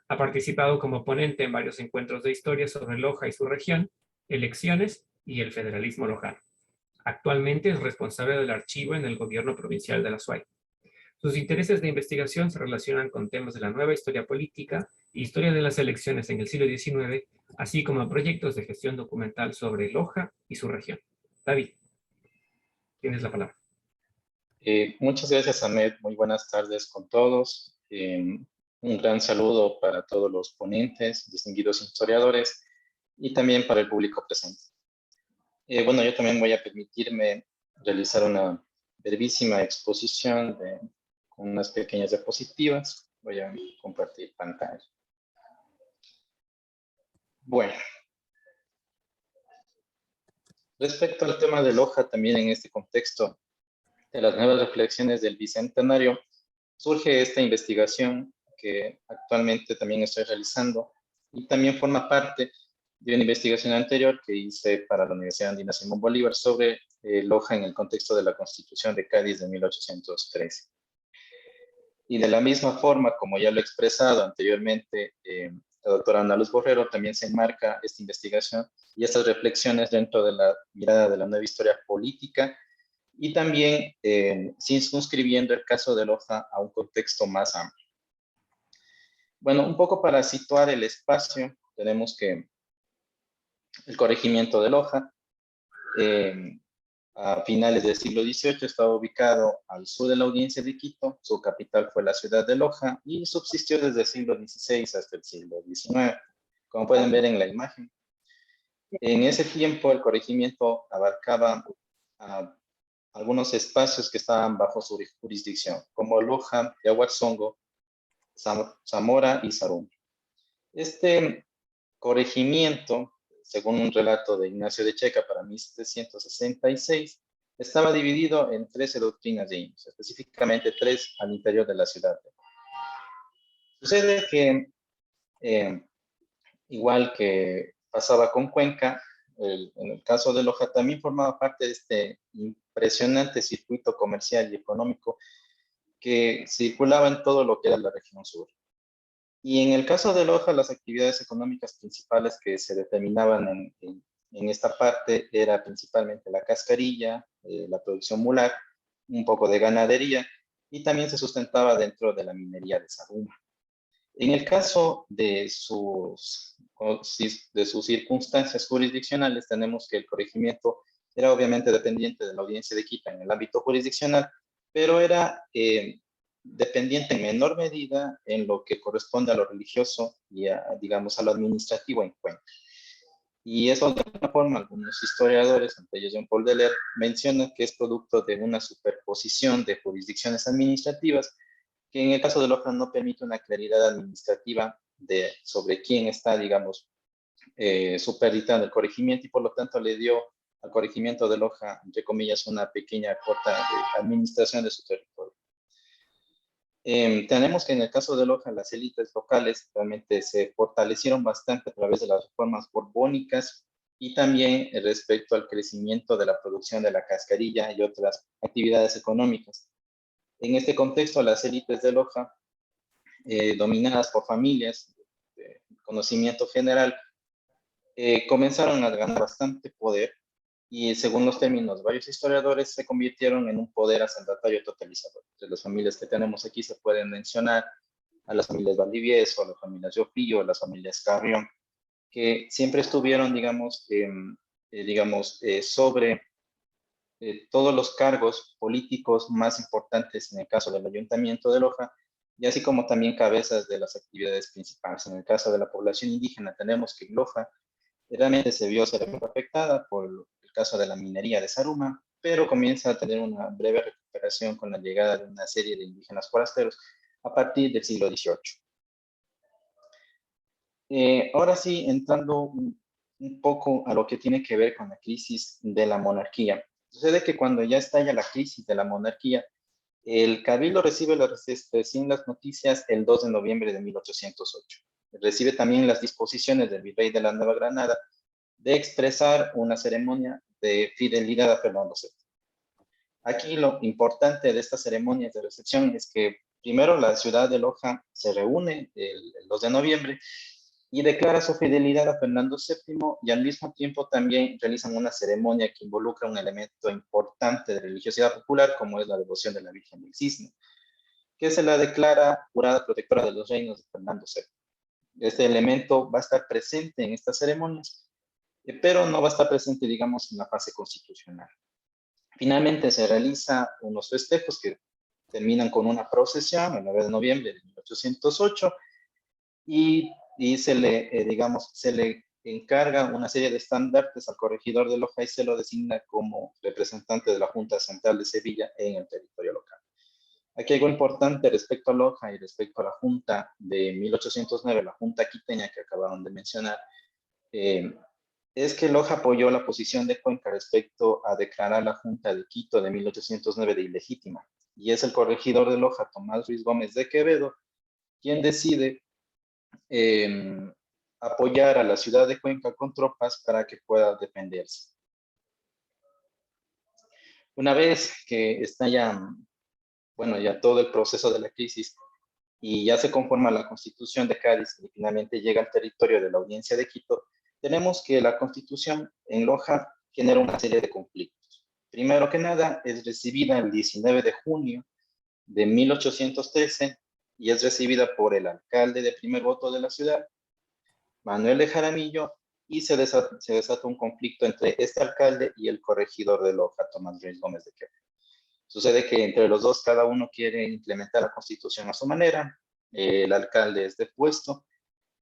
Ha participado como ponente en varios encuentros de historia sobre Loja y su región, elecciones y el federalismo lojano. Actualmente es responsable del archivo en el gobierno provincial de La Suay. Sus intereses de investigación se relacionan con temas de la nueva historia política e historia de las elecciones en el siglo XIX, así como proyectos de gestión documental sobre Loja y su región. David, tienes la palabra. Muchas gracias, Ahmed. Muy buenas tardes con todos. Un gran saludo para todos los ponentes, distinguidos historiadores, y también para el público presente. Bueno, yo también voy a permitirme realizar una brevísima exposición con unas pequeñas diapositivas. Voy a compartir pantalla. Bueno. Respecto al tema de Loja, también en este contexto de las nuevas reflexiones del Bicentenario, surge esta investigación que actualmente también estoy realizando y también forma parte de una investigación anterior que hice para la Universidad Andina Simón Bolívar sobre Loja en el contexto de la Constitución de Cádiz de 1813. Y de la misma forma, como ya lo he expresado anteriormente, la doctora Ana Luz Borrero, también se enmarca esta investigación y estas reflexiones dentro de la mirada de la nueva historia política y también circunscribiendo el caso de Loja a un contexto más amplio. Bueno, un poco para situar el espacio, tenemos que el corregimiento de Loja, a finales del siglo XVIII, estaba ubicado al sur de la audiencia de Quito, su capital fue la ciudad de Loja y subsistió desde el siglo XVI hasta el siglo XIX, como pueden ver en la imagen. En ese tiempo el corregimiento abarcaba algunos espacios que estaban bajo su jurisdicción, como Loja, Yaguatzongo, Zamora y Sarum. Este corregimiento, según un relato de Ignacio de Checa para 1766, estaba dividido en 13 doctrinas de indios, específicamente 3 al interior de la ciudad. Sucede que, igual que pasaba con Cuenca, en el caso de Loja también formaba parte de este impresionante circuito comercial y económico que circulaba en todo lo que era la región sur. Y en el caso de Loja, las actividades económicas principales que se determinaban en esta parte era principalmente la cascarilla, la producción mular, un poco de ganadería, y también se sustentaba dentro de la minería de Saruma. En el caso de sus circunstancias jurisdiccionales, tenemos que el corregimiento era obviamente dependiente de la audiencia de Quito en el ámbito jurisdiccional, pero era dependiente en menor medida en lo que corresponde a lo religioso y digamos, a lo administrativo en Cuenca. Y eso de alguna forma algunos historiadores, entre ellos Jean-Paul Deler, mencionan que es producto de una superposición de jurisdicciones administrativas que en el caso de Loja no permite una claridad administrativa sobre quién está, digamos, supeditando el corregimiento y por lo tanto le dio al corregimiento de Loja, entre comillas, una pequeña cuota de administración de su territorio. Tenemos que en el caso de Loja las élites locales realmente se fortalecieron bastante a través de las reformas borbónicas y también respecto al crecimiento de la producción de la cascarilla y otras actividades económicas. En este contexto, las élites de Loja, dominadas por familias de conocimiento general, comenzaron a ganar bastante poder y según los términos de varios historiadores, se convirtieron en un poder asentatario totalizador. De las familias que tenemos aquí se pueden mencionar a las familias Valdivieso, a las familias Llopillo, a las familias Carrión, que siempre estuvieron, digamos, sobre todos los cargos políticos más importantes en el caso del Ayuntamiento de Loja, y así como también cabezas de las actividades principales. En el caso de la población indígena, tenemos que Loja realmente se vio seriamente afectada por el caso de la minería de Saruma, pero comienza a tener una breve recuperación con la llegada de una serie de indígenas forasteros a partir del siglo XVIII. Ahora sí, entrando un poco a lo que tiene que ver con la crisis de la monarquía. Sucede que cuando ya estalla la crisis de la monarquía, el Cabildo recibe las noticias el 2 de noviembre de 1808. Recibe también las disposiciones del virrey de la Nueva Granada de expresar una ceremonia de fidelidad a Fernando VII. Aquí lo importante de estas ceremonias de recepción es que primero la ciudad de Loja se reúne el 2 de noviembre y declara su fidelidad a Fernando VII y al mismo tiempo también realizan una ceremonia que involucra un elemento importante de religiosidad popular como es la devoción de la Virgen del Cisne, que se la declara jurada protectora de los reinos de Fernando VII. Este elemento va a estar presente en estas ceremonias, pero no va a estar presente, digamos, en la fase constitucional. Finalmente se realizan unos festejos que terminan con una procesión el 9 de noviembre de 1808 y se le encarga una serie de estandartes al corregidor de Loja y se lo designa como representante de la Junta Central de Sevilla en el territorio local. Aquí hay algo importante respecto a Loja y respecto a la Junta de 1809, la Junta quiteña que acabaron de mencionar, es que Loja apoyó la posición de Cuenca respecto a declarar la Junta de Quito de 1809 de ilegítima. Y es el corregidor de Loja, Tomás Ruiz Gómez de Quevedo, quien decide apoyar a la ciudad de Cuenca con tropas para que pueda defenderse. Una vez que está ya todo el proceso de la crisis y ya se conforma la Constitución de Cádiz y finalmente llega al territorio de la Audiencia de Quito, tenemos que la Constitución en Loja genera una serie de conflictos. Primero que nada, es recibida el 19 de junio de 1813 y es recibida por el alcalde de primer voto de la ciudad, Manuel de Jaramillo, y se desata un conflicto entre este alcalde y el corregidor de Loja, Tomás Ruiz Gómez de Quevedo. Sucede que entre los dos cada uno quiere implementar la Constitución a su manera, el alcalde es depuesto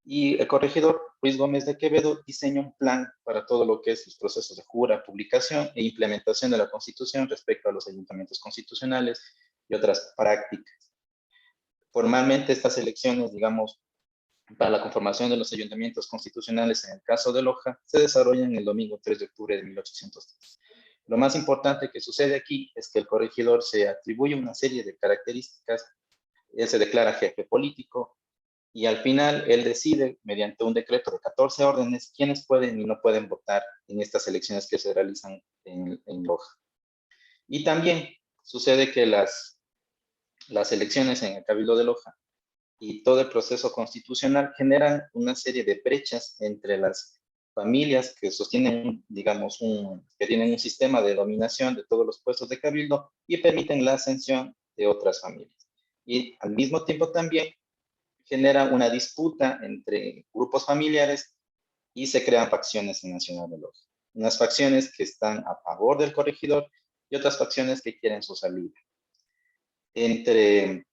y el corregidor Ruiz Gómez de Quevedo diseña un plan para todo lo que es los procesos de jura, publicación e implementación de la Constitución respecto a los ayuntamientos constitucionales y otras prácticas. Formalmente estas elecciones, digamos, para la conformación de los ayuntamientos constitucionales en el caso de Loja, se desarrollan el domingo 3 de octubre de 1803. Lo más importante que sucede aquí es que el corregidor se atribuye una serie de características, él se declara jefe político y al final él decide, mediante un decreto de 14 órdenes, quiénes pueden y no pueden votar en estas elecciones que se realizan en Loja. Y también sucede que las elecciones en el Cabildo de Loja y todo el proceso constitucional generan una serie de brechas entre las familias que sostienen, digamos, que tienen un sistema de dominación de todos los puestos de cabildo y permiten la ascensión de otras familias. Y al mismo tiempo también genera una disputa entre grupos familiares y se crean facciones en Nacional de Loja. Unas facciones que están a favor del corregidor y otras facciones que quieren su salida. Entre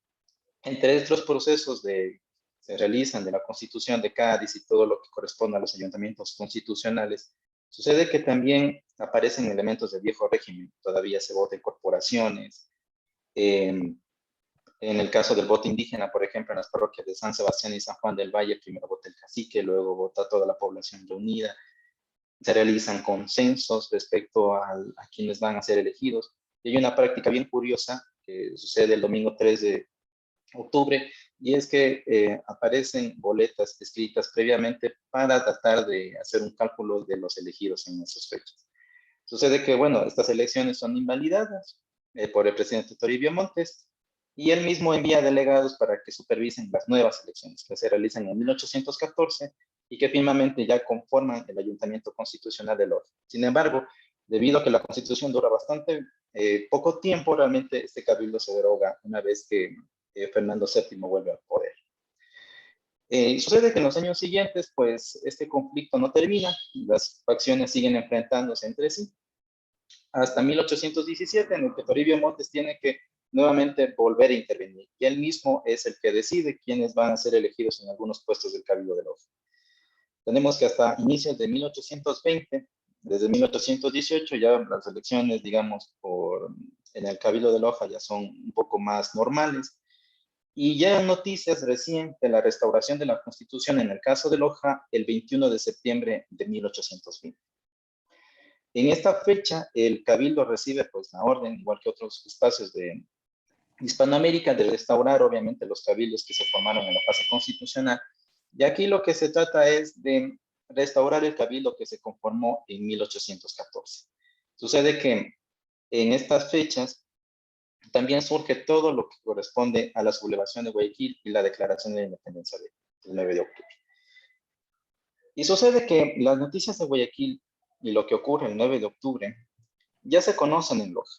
estos procesos se realizan de la Constitución de Cádiz y todo lo que corresponde a los ayuntamientos constitucionales, sucede que también aparecen elementos del viejo régimen. Todavía se vota en corporaciones. En el caso del voto indígena, por ejemplo, en las parroquias de San Sebastián y San Juan del Valle, primero vota el cacique, luego vota toda la población reunida. Se realizan consensos respecto a quienes van a ser elegidos. Y hay una práctica bien curiosa que sucede el domingo 3 de octubre, y es que aparecen boletas escritas previamente para tratar de hacer un cálculo de los elegidos en esas fechas. Sucede que, bueno, estas elecciones son invalidadas por el presidente Toribio Montes, y él mismo envía delegados para que supervisen las nuevas elecciones que se realizan en 1814 y que finalmente ya conforman el Ayuntamiento Constitucional de Loja. Sin embargo, debido a que la Constitución dura bastante poco tiempo, realmente este cabildo se deroga una vez que Fernando VII vuelve al poder. Sucede que en los años siguientes, pues, este conflicto no termina, las facciones siguen enfrentándose entre sí, hasta 1817, en el que Toribio Montes tiene que nuevamente volver a intervenir, y él mismo es el que decide quiénes van a ser elegidos en algunos puestos del Cabildo de Loja. Tenemos que hasta inicios de 1820, desde 1818, ya las elecciones, digamos, en el Cabildo de Loja ya son un poco más normales, y ya en noticias recién de la restauración de la Constitución en el caso de Loja, el 21 de septiembre de 1820. En esta fecha, el Cabildo recibe pues la orden, igual que otros espacios de Hispanoamérica, de restaurar obviamente los cabildos que se formaron en la fase constitucional. Y aquí lo que se trata es de restaurar el cabildo que se conformó en 1814. Sucede que en estas fechas también surge todo lo que corresponde a la sublevación de Guayaquil y la declaración de la independencia del 9 de octubre. Y sucede que las noticias de Guayaquil y lo que ocurre el 9 de octubre ya se conocen en Loja.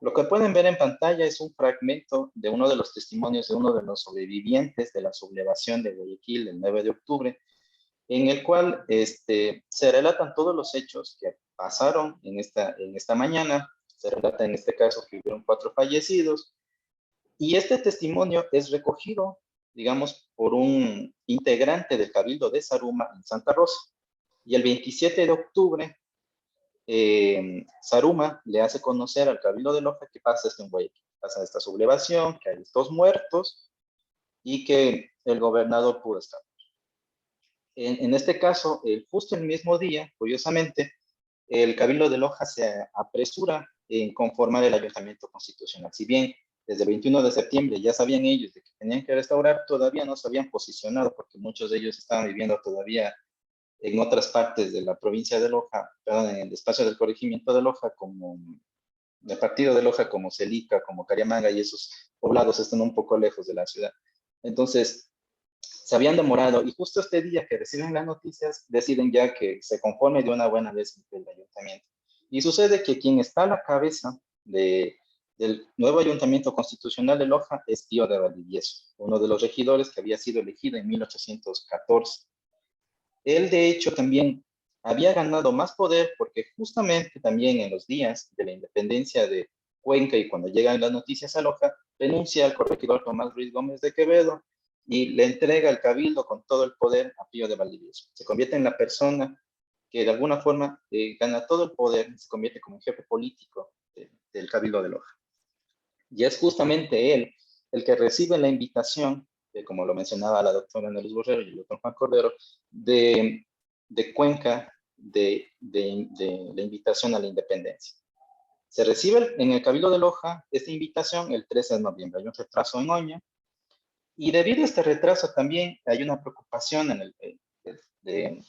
Lo que pueden ver en pantalla es un fragmento de uno de los testimonios de uno de los sobrevivientes de la sublevación de Guayaquil el 9 de octubre, en el cual se relatan todos los hechos que pasaron en esta mañana. Se relata en este caso que hubieron 4 fallecidos, y este testimonio es recogido, digamos, por un integrante del Cabildo de Zaruma en Santa Rosa. Y el 27 de octubre, Zaruma le hace conocer al Cabildo de Loja que pasa esto en Guayaquil, pasa esta sublevación, que hay estos muertos y que el gobernador pudo estar. En este caso, justo el mismo día, curiosamente, el Cabildo de Loja se apresura en conformar el Ayuntamiento Constitucional. Si bien desde el 21 de septiembre ya sabían ellos de que tenían que restaurar, todavía no se habían posicionado porque muchos de ellos estaban viviendo todavía en otras partes de la provincia de Loja, perdón, en el espacio del corregimiento de Loja, como el partido de Loja, como Celica, como Cariamanga, y esos poblados están un poco lejos de la ciudad. Entonces, se habían demorado, y justo este día que reciben las noticias, deciden ya que se conforme de una buena vez el ayuntamiento. Y sucede que quien está a la cabeza del nuevo ayuntamiento constitucional de Loja es Pío de Valdivieso, uno de los regidores que había sido elegido en 1814. Él, de hecho, también había ganado más poder porque justamente también en los días de la independencia de Cuenca y cuando llegan las noticias a Loja, renuncia al corregidor Tomás Ruiz Gómez de Quevedo y le entrega el cabildo con todo el poder a Pío de Valdivieso. Se convierte en la persona que de alguna forma gana todo el poder y se convierte como jefe político del cabildo de Loja. Y es justamente él el que recibe la invitación, como lo mencionaba la doctora Ana Luz Borrero y el doctor Juan Cordero, de Cuenca, de la invitación a la independencia. Se recibe en el Cabildo de Loja esta invitación el 13 de noviembre. Hay un retraso en Oña, y debido a este retraso también hay una preocupación de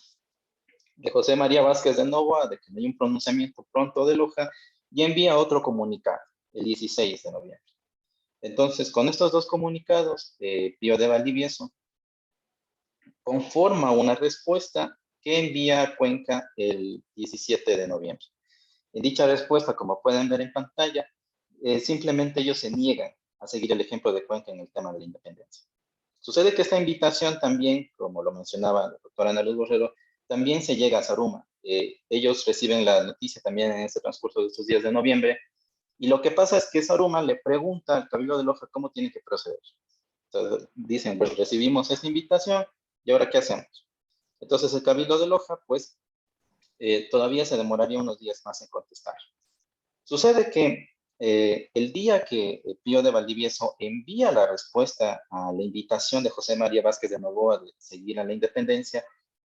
José María Vázquez de Novoa de que no hay un pronunciamiento pronto de Loja, y envía otro comunicado el 16 de noviembre. Entonces, con estos dos comunicados, Pío de Valdivieso conforma una respuesta que envía a Cuenca el 17 de noviembre. En dicha respuesta, como pueden ver en pantalla, simplemente ellos se niegan a seguir el ejemplo de Cuenca en el tema de la independencia. Sucede que esta invitación también, como lo mencionaba la doctora Ana Luz Borrero, también se llega a Zaruma. Ellos reciben la noticia también en este transcurso de estos días de noviembre, y lo que pasa es que Zaruma le pregunta al Cabildo de Loja cómo tiene que proceder. Entonces dicen, pues recibimos esta invitación, ¿y ahora qué hacemos? Entonces el Cabildo de Loja, pues, todavía se demoraría unos días más en contestar. Sucede que el día que Pío de Valdivieso envía la respuesta a la invitación de José María Vázquez de Novoa de seguir a la independencia,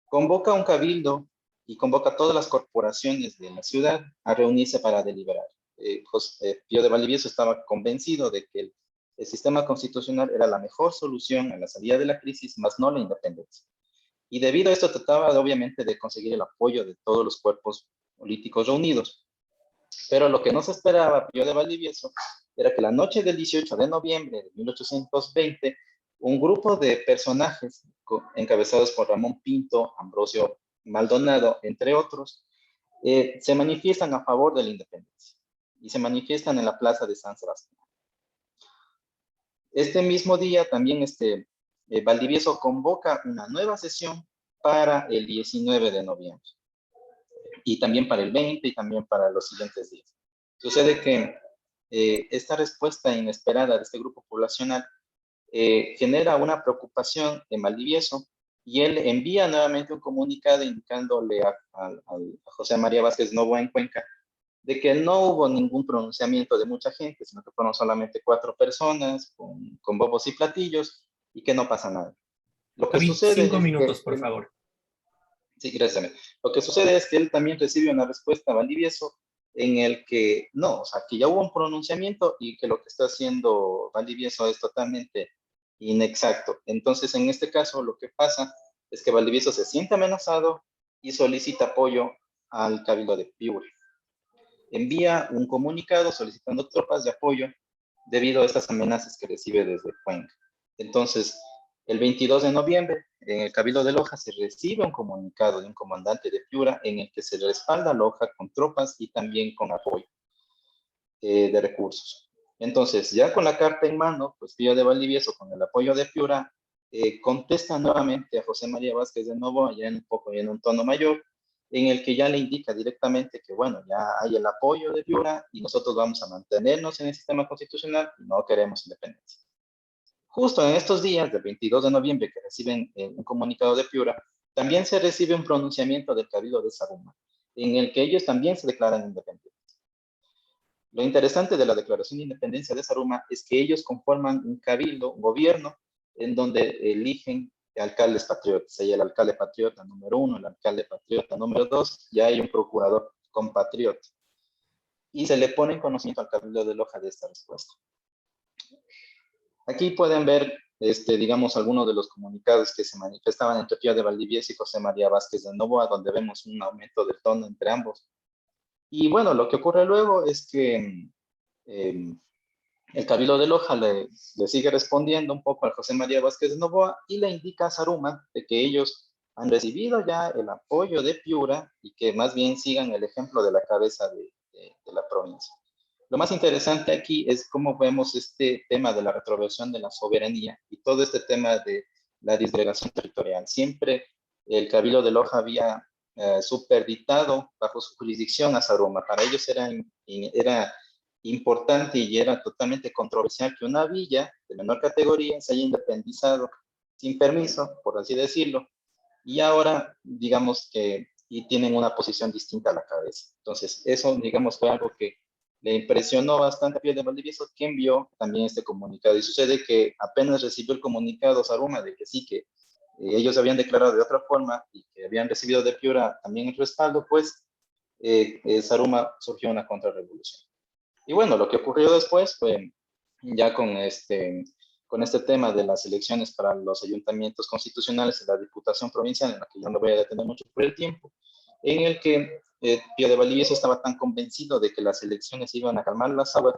convoca un cabildo y convoca a todas las corporaciones de la ciudad a reunirse para deliberar. Pío de Valdivieso estaba convencido de que el sistema constitucional era la mejor solución a la salida de la crisis, más no la independencia. Y debido a esto trataba obviamente de conseguir el apoyo de todos los cuerpos políticos reunidos. Pero lo que no se esperaba Pío de Valdivieso era que la noche del 18 de noviembre de 1820, un grupo de personajes encabezados por Ramón Pinto, Ambrosio Maldonado, entre otros, se manifiestan a favor de la independencia y se manifiestan en la plaza de San Sebastián. Este mismo día también Valdivieso convoca una nueva sesión para el 19 de noviembre y también para el 20 y también para los siguientes días. Sucede que esta respuesta inesperada de este grupo poblacional genera una preocupación en Valdivieso y él envía nuevamente un comunicado indicándole a José María Vázquez Novoa en Cuenca de que no hubo ningún pronunciamiento de mucha gente, sino que fueron solamente 4 personas con bobos y platillos y que no pasa nada. Lo que David, sucede 5 es minutos, que por favor. Sí, gracias. Lo que sucede es que él también recibe una respuesta a Valdivieso en el que no, o sea, que ya hubo un pronunciamiento y que lo que está haciendo Valdivieso es totalmente inexacto. Entonces, en este caso, lo que pasa es que Valdivieso se siente amenazado y solicita apoyo al Cabildo de Piura. Envía un comunicado solicitando tropas de apoyo debido a estas amenazas que recibe desde Cuenca. Entonces, el 22 de noviembre, en el Cabildo de Loja, se recibe un comunicado de un comandante de Piura en el que se respalda a Loja con tropas y también con apoyo de recursos. Entonces, ya con la carta en mano, pues Pío de Valdivieso, con el apoyo de Piura, contesta nuevamente a José María Vázquez de Novoa, ya en un tono mayor, en el que ya le indica directamente que, bueno, ya hay el apoyo de Piura y nosotros vamos a mantenernos en el sistema constitucional y no queremos independencia. Justo en estos días, del 22 de noviembre, que reciben un comunicado de Piura, también se recibe un pronunciamiento del Cabildo de Zaruma, en el que ellos también se declaran independientes. Lo interesante de la Declaración de Independencia de Zaruma es que ellos conforman un cabildo, un gobierno, en donde eligen alcaldes patriotas. Hay el alcalde patriota número 1, el alcalde patriota número 2, y hay un procurador compatriota. Y se le pone en conocimiento al Cabildo de Loja de esta respuesta. Aquí pueden ver, digamos, algunos de los comunicados que se manifestaban entre Pío de Valdivieso y José María Vázquez de Novoa, donde vemos un aumento del tono entre ambos. Y bueno, lo que ocurre luego es que el Cabildo de Loja le sigue respondiendo un poco a José María Vázquez de Novoa y le indica a Zaruma de que ellos han recibido ya el apoyo de Piura y que más bien sigan el ejemplo de la cabeza de la provincia. Lo más interesante aquí es cómo vemos este tema de la retroversión de la soberanía y todo este tema de la disgregación territorial. Siempre el Cabildo de Loja había superditado bajo su jurisdicción a Zaruma. Para ellos era importante y era totalmente controversial que una villa de menor categoría se haya independizado sin permiso, por así decirlo, y ahora digamos que y tienen una posición distinta a la cabeza. Entonces, eso digamos fue algo que le impresionó bastante a Pío de Valdivieso, que envió también este comunicado. Y sucede que apenas recibió el comunicado Zaruma de que sí, que ellos habían declarado de otra forma y que habían recibido de Piura también el respaldo, pues Zaruma surgió una contrarrevolución. Y bueno, lo que ocurrió después fue ya con este tema de las elecciones para los ayuntamientos constitucionales y la diputación provincial, en la que yo no voy a detener mucho por el tiempo, en el que Pío de Valdivieso estaba tan convencido de que las elecciones iban a calmar las aguas,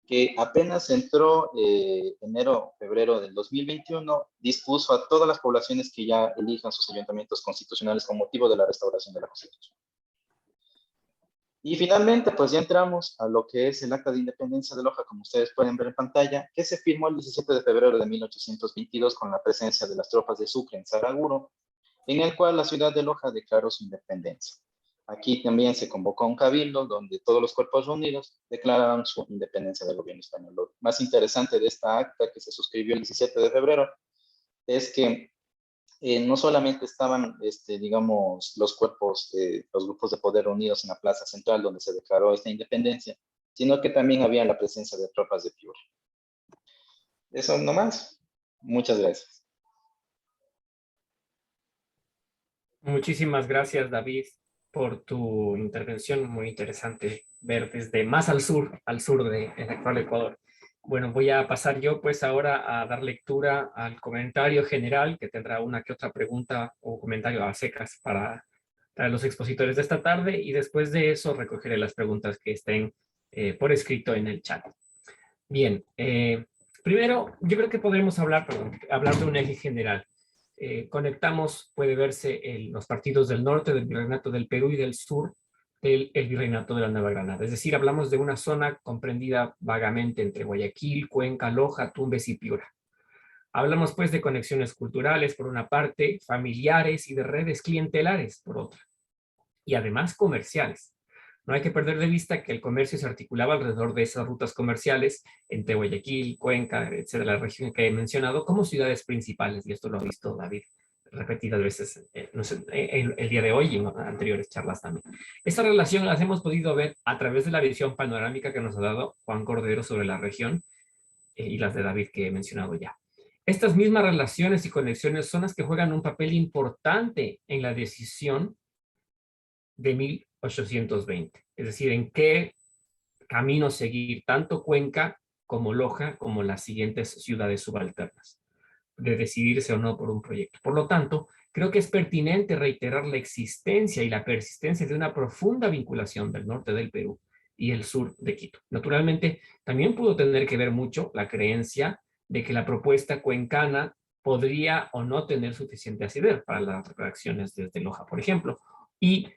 que apenas entró enero, febrero del 2021, dispuso a todas las poblaciones que ya elijan sus ayuntamientos constitucionales con motivo de la restauración de la Constitución. Y finalmente, pues ya entramos a lo que es el Acta de Independencia de Loja, como ustedes pueden ver en pantalla, que se firmó el 17 de febrero de 1822 con la presencia de las tropas de Sucre en Saraguro, en el cual la ciudad de Loja declaró su independencia. Aquí también se convocó un cabildo donde todos los cuerpos reunidos declararon su independencia del gobierno español. Lo más interesante de esta acta que se suscribió el 17 de febrero es que no solamente estaban, digamos, los cuerpos, los grupos de poder unidos en la plaza central donde se declaró esta independencia, sino que también había la presencia de tropas de Piura. Eso nomás. Muchas gracias. Muchísimas gracias, David, por tu intervención. Muy interesante ver desde más al sur del actual Ecuador. Bueno, voy a pasar yo pues ahora a dar lectura al comentario general, que tendrá una que otra pregunta o comentario a secas para los expositores de esta tarde, y después de eso recogeré las preguntas que estén por escrito en el chat. Bien, primero yo creo que podremos hablar de un eje general. Conectamos, puede verse los partidos del norte del Virreinato del Perú y del sur del Virreinato de la Nueva Granada. Es decir, hablamos de una zona comprendida vagamente entre Guayaquil, Cuenca, Loja, Tumbes y Piura. Hablamos pues de conexiones culturales por una parte, familiares y de redes clientelares por otra, y además comerciales. No hay que perder de vista que el comercio se articulaba alrededor de esas rutas comerciales entre Guayaquil, Cuenca, etcétera, la región que he mencionado, como ciudades principales, y esto lo ha visto David repetidas veces no sé, el día de hoy y en anteriores charlas también. Esta relación las hemos podido ver a través de la visión panorámica que nos ha dado Juan Cordero sobre la región y las de David que he mencionado ya. Estas mismas relaciones y conexiones son las que juegan un papel importante en la decisión de 1820, es decir, en qué camino seguir tanto Cuenca como Loja como las siguientes ciudades subalternas, de decidirse o no por un proyecto. Por lo tanto, creo que es pertinente reiterar la existencia y la persistencia de una profunda vinculación del norte del Perú y el sur de Quito. Naturalmente, también pudo tener que ver mucho la creencia de que la propuesta cuencana podría o no tener suficiente asidero para las reacciones desde Loja, por ejemplo, y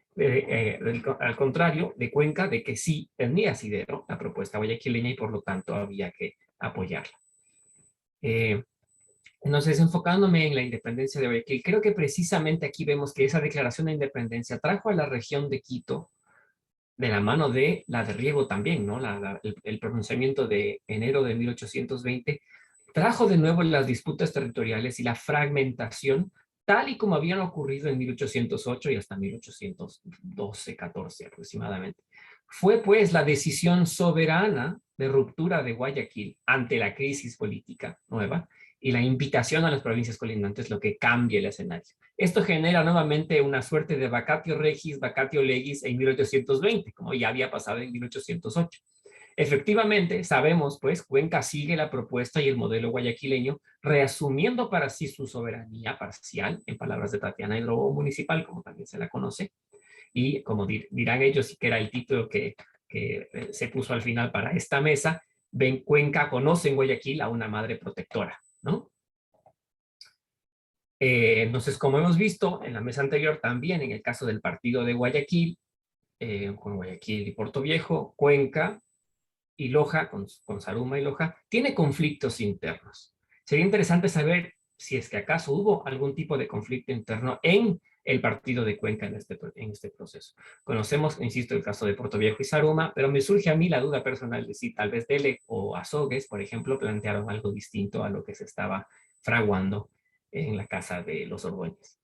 al contrario de Cuenca, de que sí tenía asidero la propuesta guayaquileña y por lo tanto había que apoyarla. Entonces, enfocándome en la independencia de Guayaquil, creo que precisamente aquí vemos que esa declaración de independencia trajo a la región de Quito, de la mano de la de Riego también, ¿no? El pronunciamiento de enero de 1820, trajo de nuevo las disputas territoriales y la fragmentación, tal y como habían ocurrido en 1808 y hasta 1812-14 aproximadamente. Fue pues la decisión soberana de ruptura de Guayaquil ante la crisis política nueva y la invitación a las provincias colindantes lo que cambia el escenario. Esto genera nuevamente una suerte de vacatio regis, vacatio legis en 1820, como ya había pasado en 1808. Efectivamente, sabemos, pues, Cuenca sigue la propuesta y el modelo guayaquileño, reasumiendo para sí su soberanía parcial, en palabras de Tatiana Hidrobo municipal, como también se la conoce, y como dirán ellos, y que era el título que se puso al final para esta mesa, ven Cuenca conoce en Guayaquil a una madre protectora, ¿no? Entonces, como hemos visto en la mesa anterior, también en el caso del partido de Guayaquil, con Guayaquil y Puerto Viejo, Cuenca y Loja, con Zaruma y Loja, tiene conflictos internos. Sería interesante saber si es que acaso hubo algún tipo de conflicto interno en el partido de Cuenca en este proceso. Conocemos, insisto, el caso de Puerto Viejo y Zaruma, pero me surge a mí la duda personal de si tal vez Dele o Azogues, por ejemplo, plantearon algo distinto a lo que se estaba fraguando en la casa de los Ordóñez.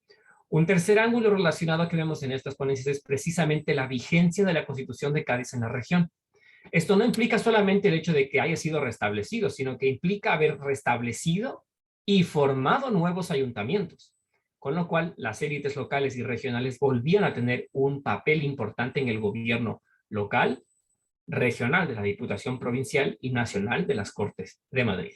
Un tercer ángulo relacionado que vemos en estas ponencias es precisamente la vigencia de la Constitución de Cádiz en la región. Esto no implica solamente el hecho de que haya sido restablecido, sino que implica haber restablecido y formado nuevos ayuntamientos, con lo cual las élites locales y regionales volvían a tener un papel importante en el gobierno local, regional de la Diputación Provincial y nacional de las Cortes de Madrid.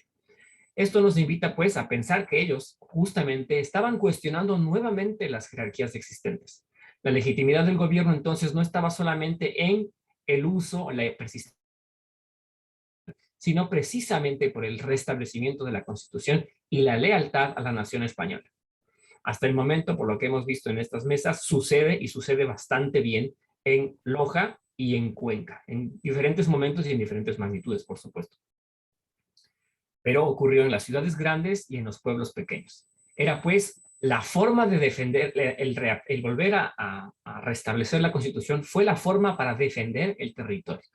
Esto nos invita pues a pensar que ellos justamente estaban cuestionando nuevamente las jerarquías existentes. La legitimidad del gobierno entonces no estaba solamente en el uso, la persistencia, sino precisamente por el restablecimiento de la Constitución y la lealtad a la nación española. Hasta el momento, por lo que hemos visto en estas mesas, sucede y sucede bastante bien en Loja y en Cuenca, en diferentes momentos y en diferentes magnitudes, por supuesto. Pero ocurrió en las ciudades grandes y en los pueblos pequeños. Era pues la forma de defender, el volver a restablecer la Constitución fue la forma para defender el territorio.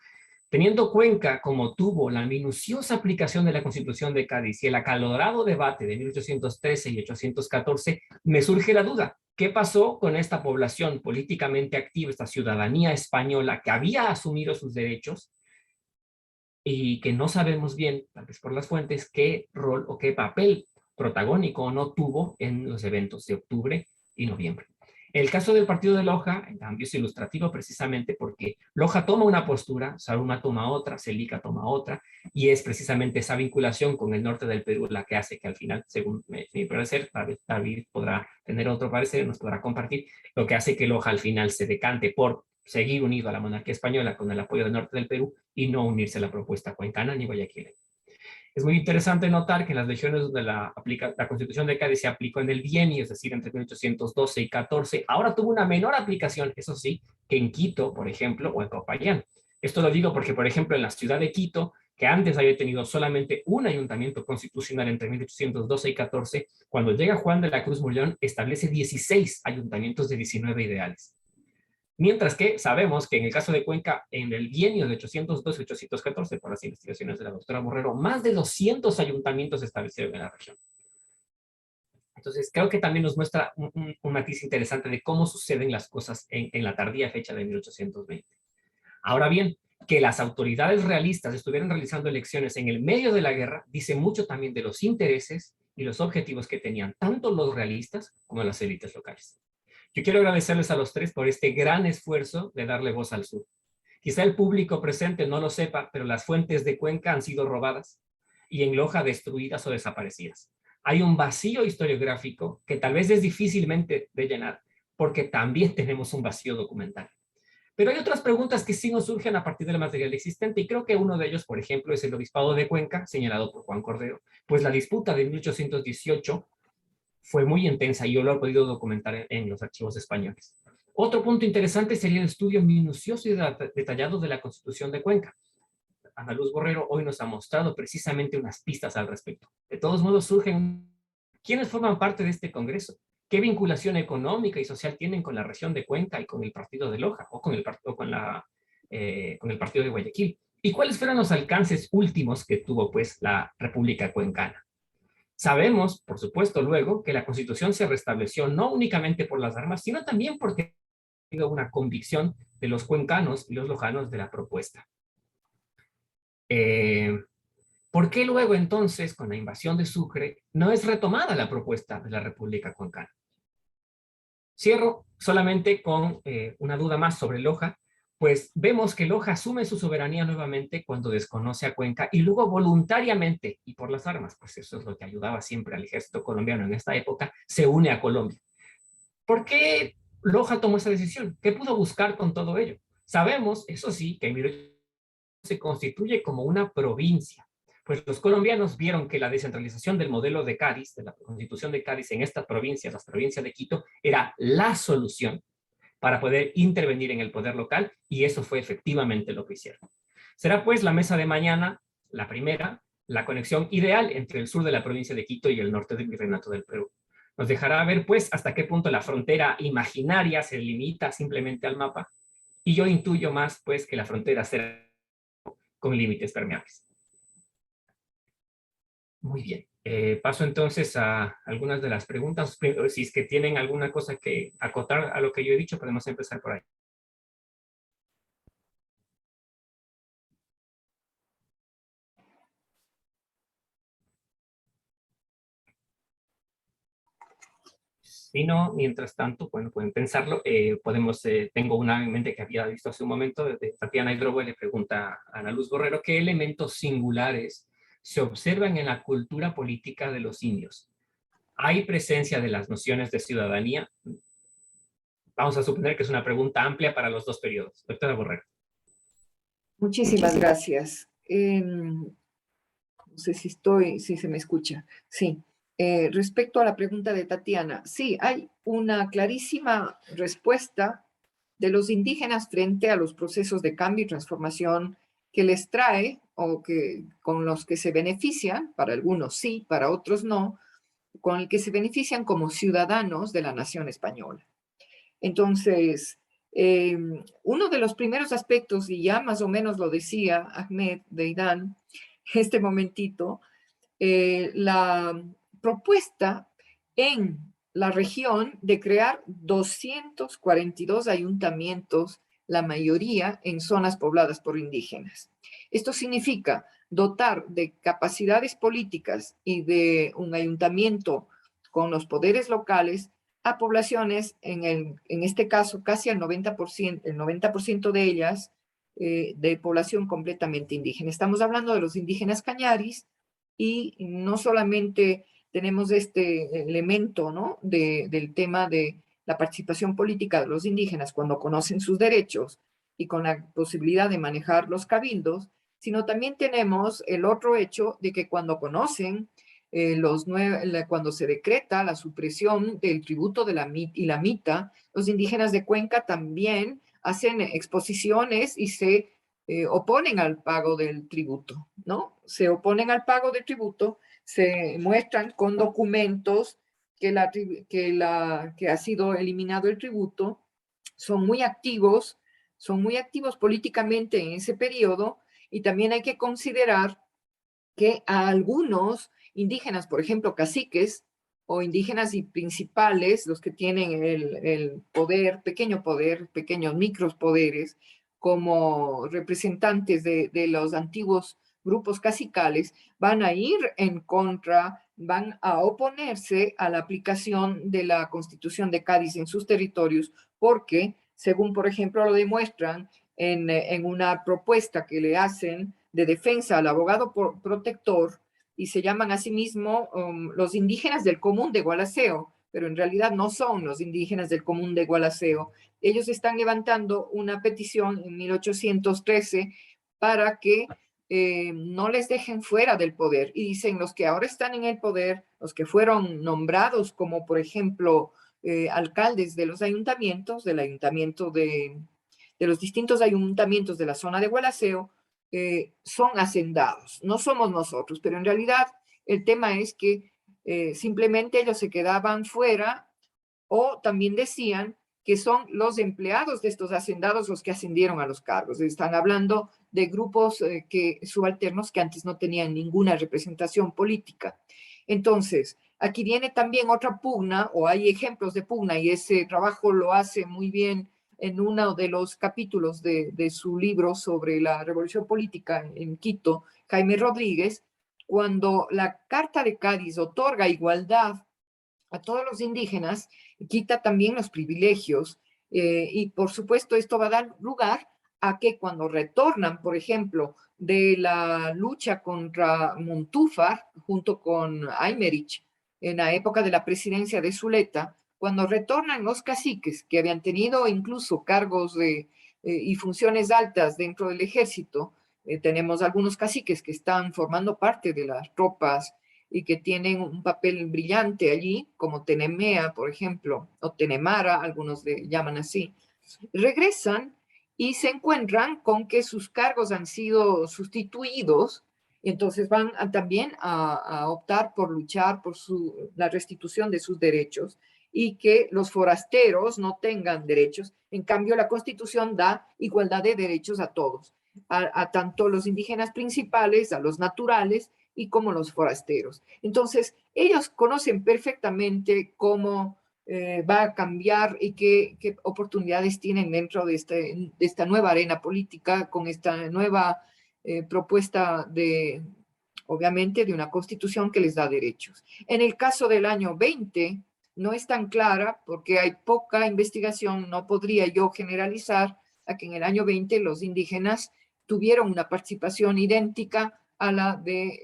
Teniendo Cuenca como tuvo la minuciosa aplicación de la Constitución de Cádiz y el acalorado debate de 1813 y 1814, me surge la duda, ¿qué pasó con esta población políticamente activa, esta ciudadanía española que había asumido sus derechos y que no sabemos bien, tal vez por las fuentes, qué rol o qué papel protagónico no tuvo en los eventos de octubre y noviembre? El caso del partido de Loja, en cambio, es ilustrativo precisamente porque Loja toma una postura, Saruma toma otra, Celica toma otra, y es precisamente esa vinculación con el norte del Perú la que hace que al final, según mi parecer, David podrá tener otro parecer, nos podrá compartir, lo que hace que Loja al final se decante por seguir unido a la monarquía española con el apoyo del norte del Perú y no unirse a la propuesta cuencana ni guayaquileña. Es muy interesante notar que en las regiones donde la Constitución de Cádiz se aplicó en el bienio, es decir, entre 1812 y 14, ahora tuvo una menor aplicación, eso sí, que en Quito, por ejemplo, o en Popayán. Esto lo digo porque, por ejemplo, en la ciudad de Quito, que antes había tenido solamente un ayuntamiento constitucional entre 1812 y 14, cuando llega Juan de la Cruz Mullón, establece 16 ayuntamientos de 19 ideales. Mientras que sabemos que en el caso de Cuenca, en el bienio de 812-814, por las investigaciones de la doctora Borrero, más de 200 ayuntamientos se establecieron en la región. Entonces, creo que también nos muestra un matiz interesante de cómo suceden las cosas en la tardía fecha de 1820. Ahora bien, que las autoridades realistas estuvieran realizando elecciones en el medio de la guerra, dice mucho también de los intereses y los objetivos que tenían tanto los realistas como las élites locales. Yo quiero agradecerles a los tres por este gran esfuerzo de darle voz al sur. Quizá el público presente no lo sepa, pero las fuentes de Cuenca han sido robadas y en Loja destruidas o desaparecidas. Hay un vacío historiográfico que tal vez es difícilmente de llenar, porque también tenemos un vacío documental. Pero hay otras preguntas que sí nos surgen a partir del material existente, y creo que uno de ellos, por ejemplo, es el obispado de Cuenca, señalado por Juan Cordero, pues la disputa de 1818 fue muy intensa y yo lo he podido documentar en los archivos españoles. Otro punto interesante sería el estudio minucioso y detallado de la Constitución de Cuenca. Ana Luz Borrero hoy nos ha mostrado precisamente unas pistas al respecto. De todos modos surgen, ¿quiénes forman parte de este Congreso? ¿Qué vinculación económica y social tienen con la región de Cuenca y con el partido de Loja o con el partido de Guayaquil? ¿Y cuáles fueron los alcances últimos que tuvo pues la República Cuencana? Sabemos, por supuesto, luego que la Constitución se restableció no únicamente por las armas, sino también porque ha una convicción de los cuencanos y los lojanos de la propuesta. ¿Por qué luego entonces, con la invasión de Sucre, no es retomada la propuesta de la República Cuencana? Cierro solamente con una duda más sobre Loja, pues vemos que Loja asume su soberanía nuevamente cuando desconoce a Cuenca y luego voluntariamente, y por las armas, pues eso es lo que ayudaba siempre al ejército colombiano en esta época, se une a Colombia. ¿Por qué Loja tomó esa decisión? ¿Qué pudo buscar con todo ello? Sabemos, eso sí, que en 1800 se constituye como una provincia, pues los colombianos vieron que la descentralización del modelo de Cádiz, de la Constitución de Cádiz en estas provincias, las provincias de Quito, era la solución para poder intervenir en el poder local, y eso fue efectivamente lo que hicieron. Será pues la mesa de mañana, la primera, la conexión ideal entre el sur de la provincia de Quito y el norte del Virreinato del Perú. Nos dejará ver pues hasta qué punto la frontera imaginaria se limita simplemente al mapa, y yo intuyo más pues que la frontera será con límites permeables. Muy bien. Paso entonces a algunas de las preguntas. Si es que tienen alguna cosa que acotar a lo que yo he dicho, podemos empezar por ahí. Si no, mientras tanto, bueno, pueden pensarlo. Tengo una en mente que había visto hace un momento, de Tatiana Hidrobo, le pregunta a Ana Luz Borrero, ¿qué elementos singulares se observan en la cultura política de los indios? ¿Hay presencia de las nociones de ciudadanía? Vamos a suponer que es una pregunta amplia para los dos periodos. Doctora Borrero. Muchísimas gracias. No sé si se me escucha. Sí. Respecto a la pregunta de Tatiana, sí, hay una clarísima respuesta de los indígenas frente a los procesos de cambio y transformación que les trae o con los que se benefician, para algunos sí, para otros no, con el que se benefician como ciudadanos de la nación española. Entonces, uno de los primeros aspectos, y ya más o menos lo decía Ahmed Deidán este momentito, la propuesta en la región de crear 242 ayuntamientos, la mayoría en zonas pobladas por indígenas. Esto significa dotar de capacidades políticas y de un ayuntamiento con los poderes locales a poblaciones, en este caso casi el 90% de ellas, de población completamente indígena. Estamos hablando de los indígenas cañaris, y no solamente tenemos este elemento, ¿no?, del tema de la participación política de los indígenas cuando conocen sus derechos y con la posibilidad de manejar los cabildos, sino también tenemos el otro hecho de que cuando conocen cuando se decreta la supresión del tributo de la mita, los indígenas de Cuenca también hacen exposiciones y se oponen al pago del tributo, ¿no? Se oponen al pago del tributo, se muestran con documentos que ha sido eliminado el tributo, son muy activos políticamente en ese periodo, y también hay que considerar que a algunos indígenas, por ejemplo, caciques o indígenas y principales, los que tienen el poder, pequeños micropoderes, como representantes de los antiguos grupos cacicales, van a ir en contra, van a oponerse a la aplicación de la Constitución de Cádiz en sus territorios, porque, según por ejemplo lo demuestran en una propuesta que le hacen de defensa al abogado protector, y se llaman a sí mismos los indígenas del común de Gualaceo, pero en realidad no son los indígenas del común de Gualaceo. Ellos están levantando una petición en 1813 para que no les dejen fuera del poder. Y dicen, los que ahora están en el poder, los que fueron nombrados como, por ejemplo, alcaldes de los ayuntamientos, del ayuntamiento de los distintos ayuntamientos de la zona de Gualaceo, son hacendados. No somos nosotros, pero en realidad el tema es que simplemente ellos se quedaban fuera, o también decían que son los empleados de estos hacendados los que ascendieron a los cargos. Están hablando de grupos subalternos que antes no tenían ninguna representación política. Entonces, aquí viene también otra pugna, o hay ejemplos de pugna, y ese trabajo lo hace muy bien en uno de los capítulos de su libro sobre la revolución política en Quito, Jaime Rodríguez, cuando la Carta de Cádiz otorga igualdad a todos los indígenas, quita también los privilegios, y por supuesto esto va a dar lugar a que cuando retornan, por ejemplo, de la lucha contra Montúfar, junto con Aymerich, en la época de la presidencia de Zuleta, cuando retornan los caciques, que habían tenido incluso cargos y funciones altas dentro del ejército, tenemos algunos caciques que están formando parte de las tropas y que tienen un papel brillante allí, como Tenemea, por ejemplo, o Tenemara, algunos le llaman así, regresan y se encuentran con que sus cargos han sido sustituidos, y entonces van también a optar por luchar por la restitución de sus derechos, y que los forasteros no tengan derechos. En cambio, la Constitución da igualdad de derechos a todos, a tanto los indígenas principales, a los naturales, y como los forasteros. Entonces, ellos conocen perfectamente cómo va a cambiar y qué oportunidades tienen dentro de esta nueva arena política, con esta nueva propuesta obviamente, de una constitución que les da derechos. En el caso del año 20, no es tan clara porque hay poca investigación, no podría yo generalizar a que en el año 20 los indígenas tuvieron una participación idéntica a la de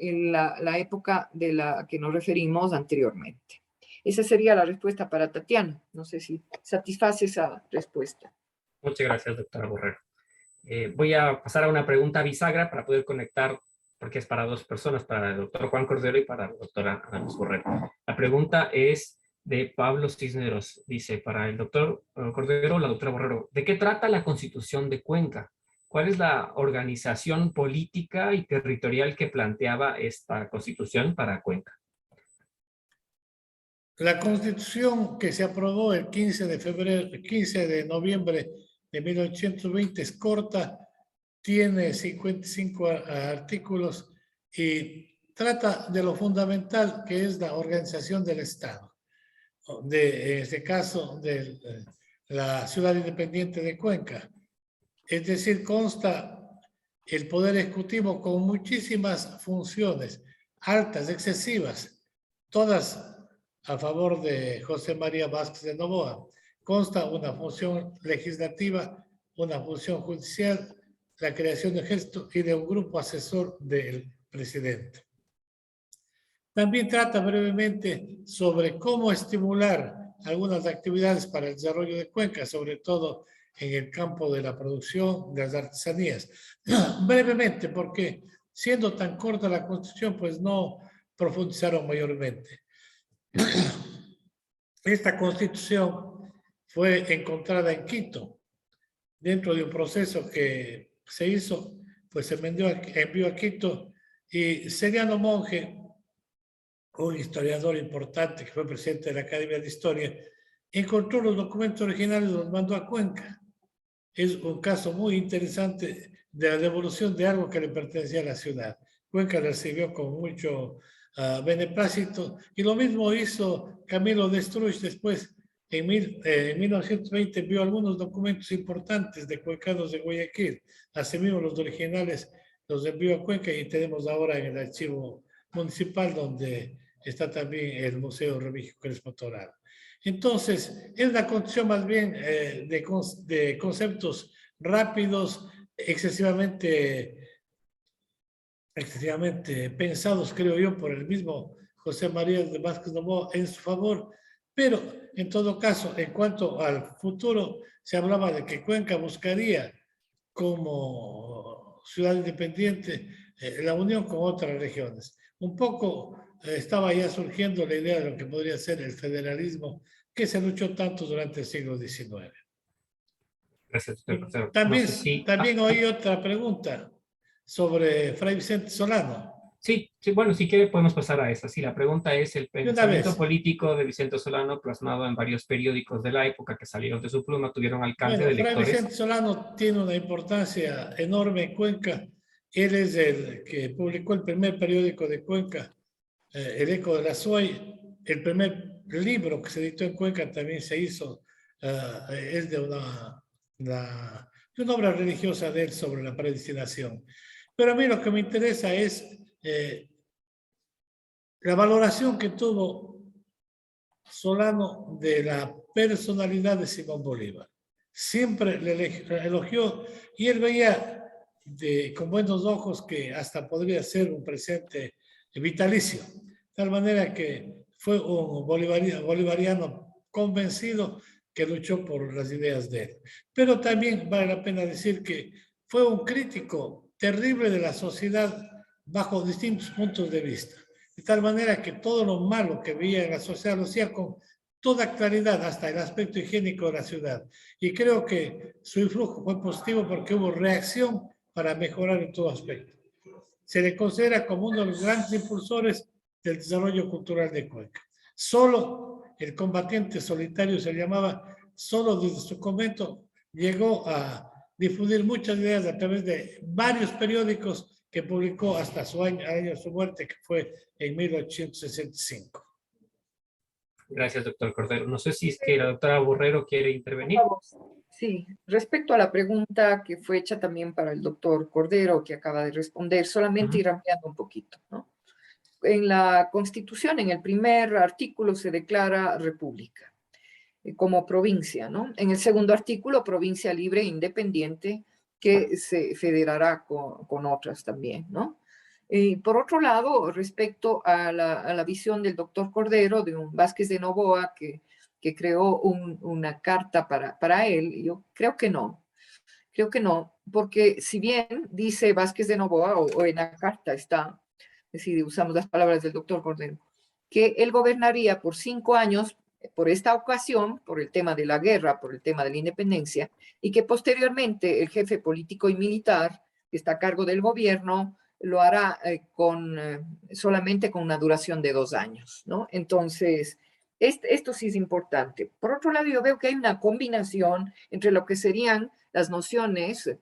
la época de la que nos referimos anteriormente. Esa sería la respuesta para Tatiana. No sé si satisface esa respuesta. Muchas gracias, doctora Borrero. Voy a pasar a una pregunta bisagra para poder conectar porque es para dos personas, para el doctor Juan Cordero y para la doctora Ana Luz Borrero. La pregunta es de Pablo Cisneros. Dice, para el doctor Cordero, la doctora Borrero, ¿de qué trata la Constitución de Cuenca? ¿Cuál es la organización política y territorial que planteaba esta Constitución para Cuenca? La Constitución que se aprobó el 15 de noviembre de 1820 es corta, tiene 55 artículos y trata de lo fundamental que es la organización del Estado. En este caso, de la ciudad independiente de Cuenca. Es decir, consta el Poder Ejecutivo con muchísimas funciones, altas, excesivas, todas a favor de José María Vázquez de Noboa. Consta una función legislativa, una función judicial, la creación de ejército y de un grupo asesor del presidente. También trata brevemente sobre cómo estimular algunas actividades para el desarrollo de Cuenca, sobre todo en el campo de la producción, de las artesanías. Brevemente, porque siendo tan corta la Constitución, pues no profundizaron mayormente. Esta Constitución fue encontrada en Quito, dentro de un proceso que se hizo, pues se envió a Quito, y Seriano Monge, un historiador importante que fue presidente de la Academia de Historia, encontró los documentos originales y los mandó a Cuenca. Es un caso muy interesante de la devolución de algo que le pertenecía a la ciudad. Cuenca recibió con mucho beneplácito, y lo mismo hizo Camilo Destruch después. En 1920 vio algunos documentos importantes de cuencanos de Guayaquil. Asimismo, los originales los envió a Cuenca y tenemos ahora en el archivo municipal, donde está también el Museo Remigio Crespo Toral. Entonces, es una condición más bien de conceptos rápidos, excesivamente pensados, creo yo, por el mismo José María de Vázquez Noboa en su favor, pero en todo caso, en cuanto al futuro, se hablaba de que Cuenca buscaría como ciudad independiente la unión con otras regiones. Un poco estaba ya surgiendo la idea de lo que podría ser el federalismo, que se luchó tanto durante el siglo XIX. Gracias, doctor. También, No sé si... también oí otra pregunta sobre Fray Vicente Solano. Sí, bueno, si quiere podemos pasar a esa. Sí, la pregunta es el pensamiento político de Vicente Solano plasmado en varios periódicos de la época que salieron de su pluma, tuvieron alcance de lectores. Fray Vicente Solano tiene una importancia enorme en Cuenca. Él es el que publicó el primer periódico de Cuenca, El Eco de la Suay. El primer libro que se editó en Cuenca también se hizo, es de una obra religiosa de él sobre la predestinación. Pero a mí lo que me interesa es la valoración que tuvo Solano de la personalidad de Simón Bolívar. Siempre le elogió y él veía con buenos ojos que hasta podría ser un presidente vitalicio. De tal manera que fue un bolivariano convencido que luchó por las ideas de él. Pero también vale la pena decir que fue un crítico terrible de la sociedad bajo distintos puntos de vista. De tal manera que todo lo malo que veía en la sociedad lo hacía con toda claridad, hasta el aspecto higiénico de la ciudad. Y creo que su influjo fue positivo porque hubo reacción para mejorar en todo aspecto. Se le considera como uno de los grandes impulsores del desarrollo cultural de Cuenca. Solo el combatiente solitario se llamaba, solo desde su convento llegó a difundir muchas ideas a través de varios periódicos que publicó hasta su año de su muerte, que fue en 1865. Gracias, doctor Cordero. No sé si es que la doctora Borrero quiere intervenir. Sí, respecto a la pregunta que fue hecha también para el doctor Cordero, que acaba de responder, solamente ir ampliando un poquito, ¿no? En la Constitución, en el primer artículo, se declara república como provincia, ¿no? En el segundo artículo, provincia libre e independiente, que se federará con otras también, ¿no? Y por otro lado, respecto a la visión del doctor Cordero, de un Vázquez de Noboa que creó una carta para él, yo creo que no. Creo que no, porque si bien dice Vázquez de Noboa, o en la carta está, es decir, usamos las palabras del doctor Cordero, que él gobernaría por 5 años, por esta ocasión, por el tema de la guerra, por el tema de la independencia, y que posteriormente el jefe político y militar, que está a cargo del gobierno, lo hará solamente con una duración de 2 años, ¿no? Entonces, esto sí es importante. Por otro lado, yo veo que hay una combinación entre lo que serían las nociones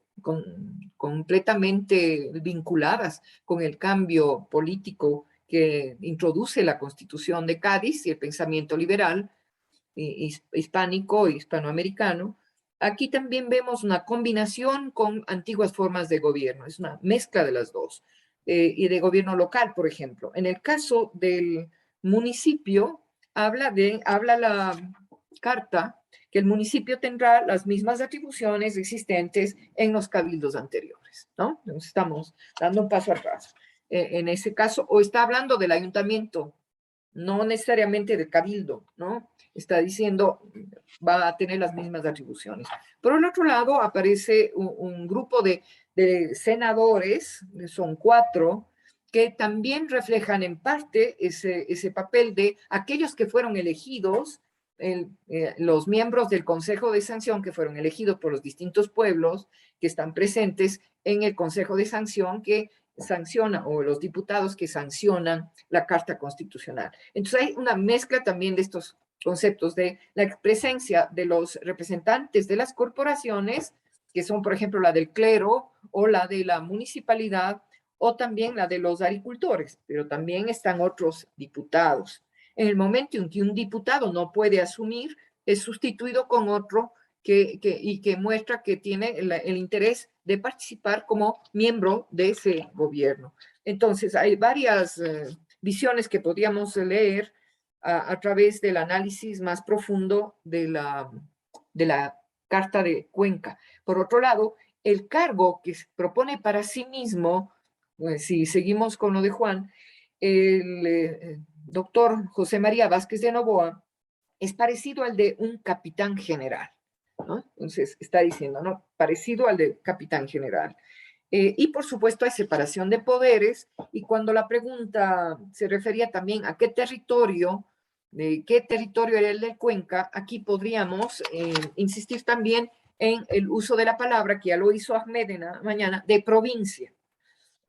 completamente vinculadas con el cambio político que introduce la Constitución de Cádiz y el pensamiento liberal hispánico e hispanoamericano. Aquí también vemos una combinación con antiguas formas de gobierno, es una mezcla de las dos, y de gobierno local, por ejemplo. En el caso del municipio, habla la carta que el municipio tendrá las mismas atribuciones existentes en los cabildos anteriores, ¿no? Entonces estamos dando un paso atrás. En ese caso, o está hablando del ayuntamiento, no necesariamente del cabildo, ¿no? Está diciendo, va a tener las mismas atribuciones. Por el otro lado, aparece un grupo de senadores, son 4, que también reflejan en parte ese papel de aquellos que fueron elegidos, los miembros del Consejo de Sanción que fueron elegidos por los distintos pueblos que están presentes en el Consejo de Sanción que sanciona, o los diputados que sancionan la Carta Constitucional. Entonces hay una mezcla también de estos conceptos de la presencia de los representantes de las corporaciones, que son, por ejemplo, la del clero o la de la municipalidad, o también la de los agricultores, pero también están otros diputados. En el momento en que un diputado no puede asumir, es sustituido con otro que muestra que tiene el interés de participar como miembro de ese gobierno. Entonces, hay varias visiones que podríamos leer a través del análisis más profundo de la Carta de Cuenca. Por otro lado, el cargo que propone para sí mismo, pues, si seguimos con lo de Juan, el doctor José María Vázquez de Noboa es parecido al de un capitán general, ¿no? Entonces, está diciendo, ¿no? Parecido al de capitán general. Y por supuesto hay separación de poderes, y cuando la pregunta se refería también a qué territorio era el de Cuenca, aquí podríamos insistir también en el uso de la palabra, que ya lo hizo Ahmed en la mañana, de provincia.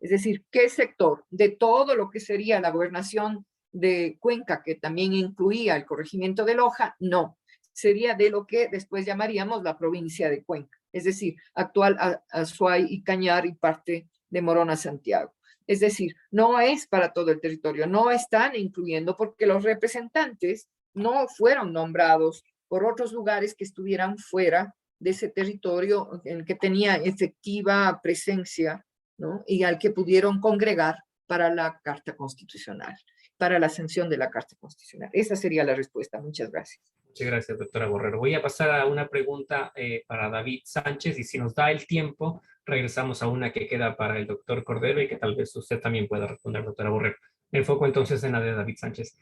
Es decir, ¿qué sector de todo lo que sería la gobernación de Cuenca, que también incluía el corregimiento de Loja? No, sería de lo que después llamaríamos la provincia de Cuenca, es decir, actual Azuay y Cañar y parte de Morona, Santiago. Es decir, no es para todo el territorio, no están incluyendo porque los representantes no fueron nombrados por otros lugares que estuvieran fuera de ese territorio en el que tenía efectiva presencia, ¿no? Y al que pudieron congregar para la Carta Constitucional, para la sanción de la Carta Constitucional. Esa sería la respuesta. Muchas gracias. Muchas gracias, doctora Borrero. Voy a pasar a una pregunta para David Sánchez, y si nos da el tiempo, regresamos a una que queda para el doctor Cordero y que tal vez usted también pueda responder, doctora Borrero. Me enfoco entonces en la de David Sánchez.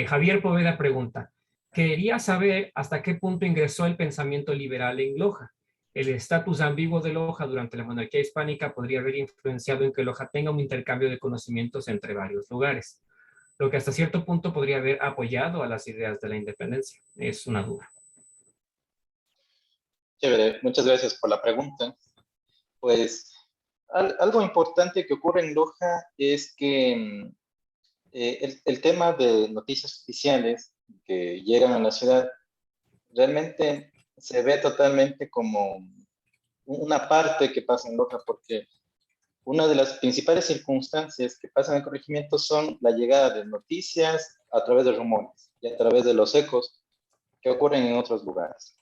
Javier Poveda pregunta, quería saber hasta qué punto ingresó el pensamiento liberal en Loja. El estatus ambiguo de Loja durante la monarquía hispánica podría haber influenciado en que Loja tenga un intercambio de conocimientos entre varios lugares, lo que hasta cierto punto podría haber apoyado a las ideas de la independencia. Es una duda. Chévere, muchas gracias por la pregunta. Pues algo importante que ocurre en Loja es que el tema de noticias oficiales que llegan a la ciudad realmente se ve totalmente como una parte que pasa en Loja, porque una de las principales circunstancias que pasan en el corregimiento son la llegada de noticias a través de rumores y a través de los ecos que ocurren en otros lugares.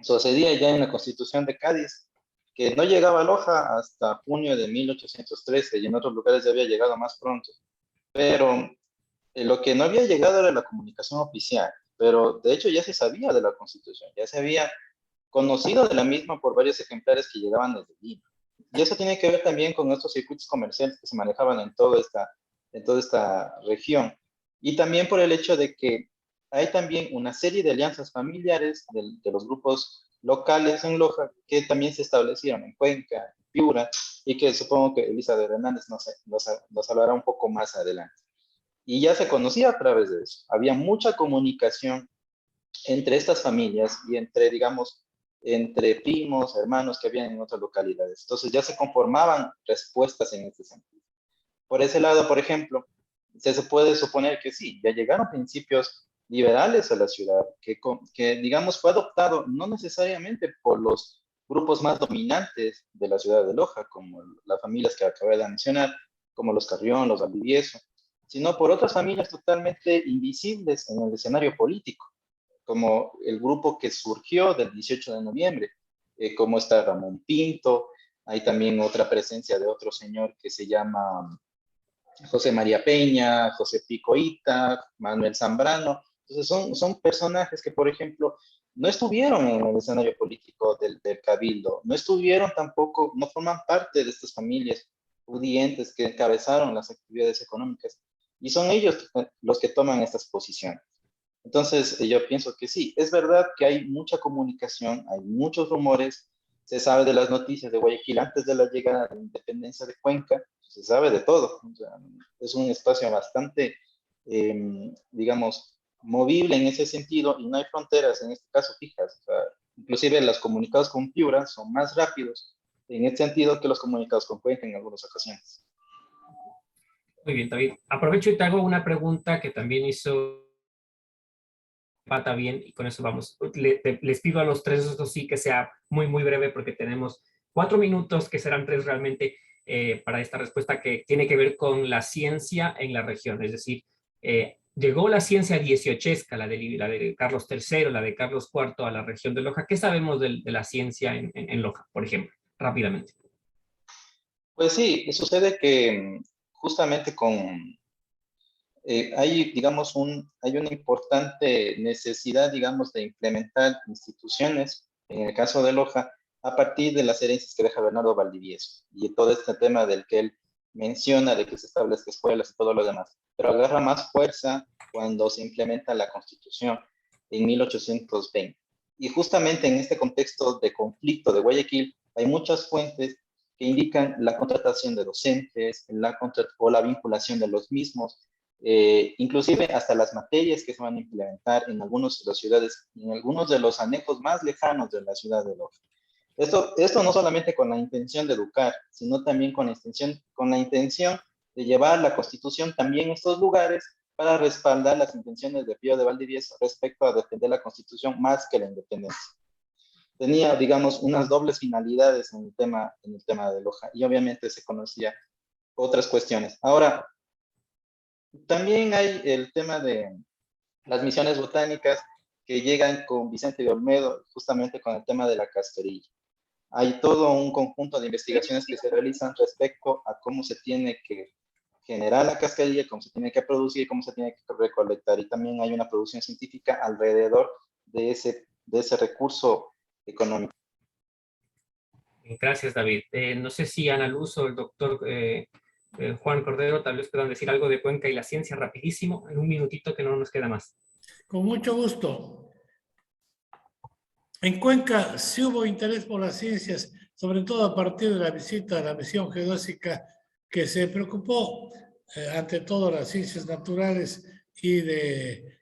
Sucedía ya en la Constitución de Cádiz, que no llegaba a Loja hasta junio de 1813, y en otros lugares ya había llegado más pronto. Pero lo que no había llegado era la comunicación oficial, pero de hecho ya se sabía de la Constitución, ya se había conocido de la misma por varios ejemplares que llegaban desde Lima. Y eso tiene que ver también con estos circuitos comerciales que se manejaban en toda esta región. Y también por el hecho de que hay también una serie de alianzas familiares de los grupos locales en Loja que también se establecieron en Cuenca, Piura, y que supongo que Elizabeth Hernández nos hablará un poco más adelante. Y ya se conocía a través de eso. Había mucha comunicación entre estas familias y entre, digamos, entre primos, hermanos que habían en otras localidades. Entonces ya se conformaban respuestas en este sentido. Por ese lado, por ejemplo, se puede suponer que sí, ya llegaron principios liberales a la ciudad, que digamos fue adoptado no necesariamente por los grupos más dominantes de la ciudad de Loja, como las familias que acabé de mencionar, como los Carrión, los Valdivieso, sino por otras familias totalmente invisibles en el escenario político, como el grupo que surgió del 18 de noviembre, como está Ramón Pinto, hay también otra presencia de otro señor que se llama José María Peña, José Picoita, Manuel Zambrano. Entonces son personajes que, por ejemplo, no estuvieron en el escenario político del Cabildo, no estuvieron tampoco, no forman parte de estas familias pudientes que encabezaron las actividades económicas, y son ellos los que toman estas posiciones. Entonces, yo pienso que sí, es verdad que hay mucha comunicación, hay muchos rumores, se sabe de las noticias de Guayaquil antes de la llegada de la independencia de Cuenca, se sabe de todo. O sea, es un espacio bastante, digamos, movible en ese sentido y no hay fronteras en este caso fijas. O sea, inclusive los comunicados con Piura son más rápidos en este sentido que los comunicados con Cuenca en algunas ocasiones. Muy bien, David. Aprovecho y te hago una pregunta que también hizo Pata bien, y con eso vamos. Les pido a los tres, esto sí, que sea muy, muy breve, porque tenemos 4 minutos, que serán 3 realmente, para esta respuesta que tiene que ver con la ciencia en la región. Es decir, llegó la ciencia dieciochesca, la de Carlos III, la de Carlos IV a la región de Loja. ¿Qué sabemos de la ciencia en Loja, por ejemplo? Rápidamente. Pues sí, sucede que justamente hay, digamos, hay una importante necesidad, digamos, de implementar instituciones, en el caso de Loja, a partir de las herencias que deja Bernardo Valdivieso y todo este tema del que él menciona, de que se establezcan escuelas y todo lo demás. Pero agarra más fuerza cuando se implementa la Constitución en 1820. Y justamente en este contexto de conflicto de Guayaquil, hay muchas fuentes que indican la contratación de docentes, o la vinculación de los mismos, inclusive hasta las materias que se van a implementar en algunas de las ciudades, en algunos de los anejos más lejanos de la ciudad de Loja. Esto no solamente con la intención de educar, sino también con la intención de llevar la Constitución también a estos lugares para respaldar las intenciones de Pío de Valdivieso respecto a defender la Constitución más que la independencia. Tenía, digamos, unas dobles finalidades en el tema de Loja, y obviamente se conocía otras cuestiones. Ahora, también hay el tema de las misiones botánicas que llegan con Vicente de Olmedo, justamente con el tema de la cascarilla. Hay todo un conjunto de investigaciones que se realizan respecto a cómo se tiene que generar la cascarilla, cómo se tiene que producir, cómo se tiene que recolectar, y también hay una producción científica alrededor de ese recurso económico. Gracias, David. No sé si Ana Luz o el doctor Juan Cordero tal vez puedan decir algo de Cuenca y la ciencia rapidísimo, en un minutito que no nos queda más. Con mucho gusto. En Cuenca sí hubo interés por las ciencias, sobre todo a partir de la visita a la misión geodésica, que se preocupó ante todo las ciencias naturales y de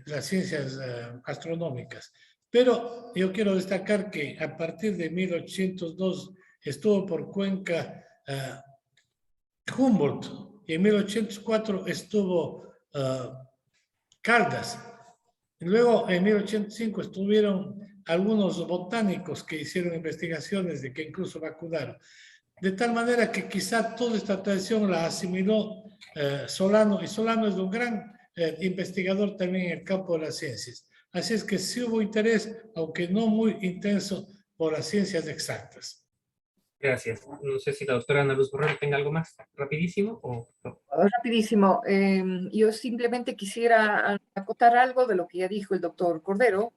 las ciencias astronómicas. Pero yo quiero destacar que a partir de 1802 estuvo por Cuenca Humboldt, y en 1804 estuvo Caldas. Luego, en 1805 estuvieron algunos botánicos que hicieron investigaciones de que incluso vacunaron. De tal manera que quizá toda esta tradición la asimiló Solano, y Solano es un gran investigador también en el campo de las ciencias. Así es que sí hubo interés, aunque no muy intenso, por las ciencias exactas. Gracias. No sé si la doctora Ana Luz Borrero tenga algo más rapidísimo o no. Rapidísimo. Yo simplemente quisiera acotar algo de lo que ya dijo el doctor Cordero,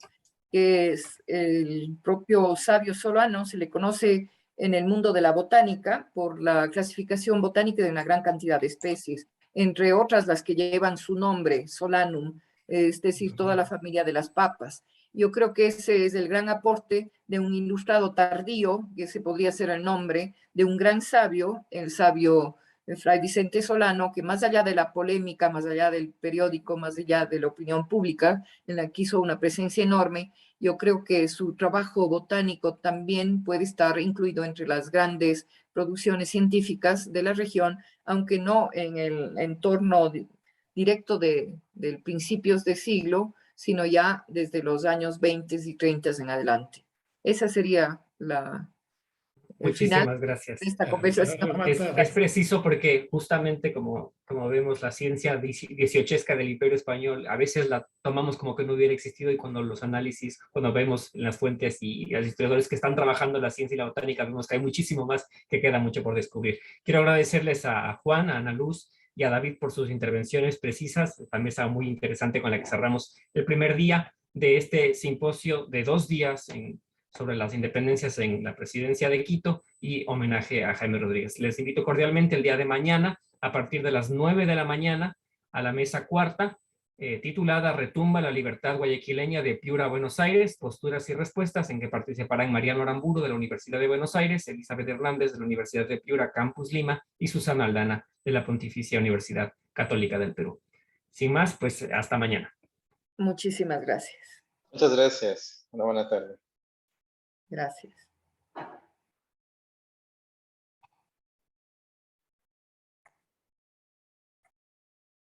que es el propio sabio Solano, se le conoce en el mundo de la botánica por la clasificación botánica de una gran cantidad de especies, entre otras las que llevan su nombre, Solanum, es decir, toda la familia de las papas. Yo creo que ese es el gran aporte de un ilustrado tardío, que ese podría ser el nombre, de un gran sabio, el sabio Fray Vicente Solano, que más allá de la polémica, más allá del periódico, más allá de la opinión pública, en la que hizo una presencia enorme, yo creo que su trabajo botánico también puede estar incluido entre las grandes producciones científicas de la región, aunque no en el entorno directo de principios de siglo, sino ya desde los años 20 y 30 en adelante. Esa sería el final Muchísimas de gracias. esta conversación. Es preciso porque justamente como vemos la ciencia dieciochesca del Imperio Español, a veces la tomamos como que no hubiera existido y cuando los análisis, cuando vemos en las fuentes y los historiadores que están trabajando la ciencia y la botánica, vemos que hay muchísimo más, que queda mucho por descubrir. Quiero agradecerles a Juan, a Ana Luz y a David por sus intervenciones precisas, esta mesa muy interesante con la que cerramos el primer día de este simposio de 2 días sobre las independencias en la presidencia de Quito y homenaje a Jaime Rodríguez. Les invito cordialmente el día de mañana, a partir de las 9 de la mañana, a la mesa cuarta, titulada Retumba la libertad guayaquileña de Piura a Buenos Aires, posturas y respuestas, en que participarán Mariano Aramburu de la Universidad de Buenos Aires, Elizabeth Hernández de la Universidad de Piura, Campus Lima, y Susana Aldana de la Pontificia Universidad Católica del Perú. Sin más, pues hasta mañana. Muchísimas gracias. Muchas gracias. Una buena tarde. Gracias.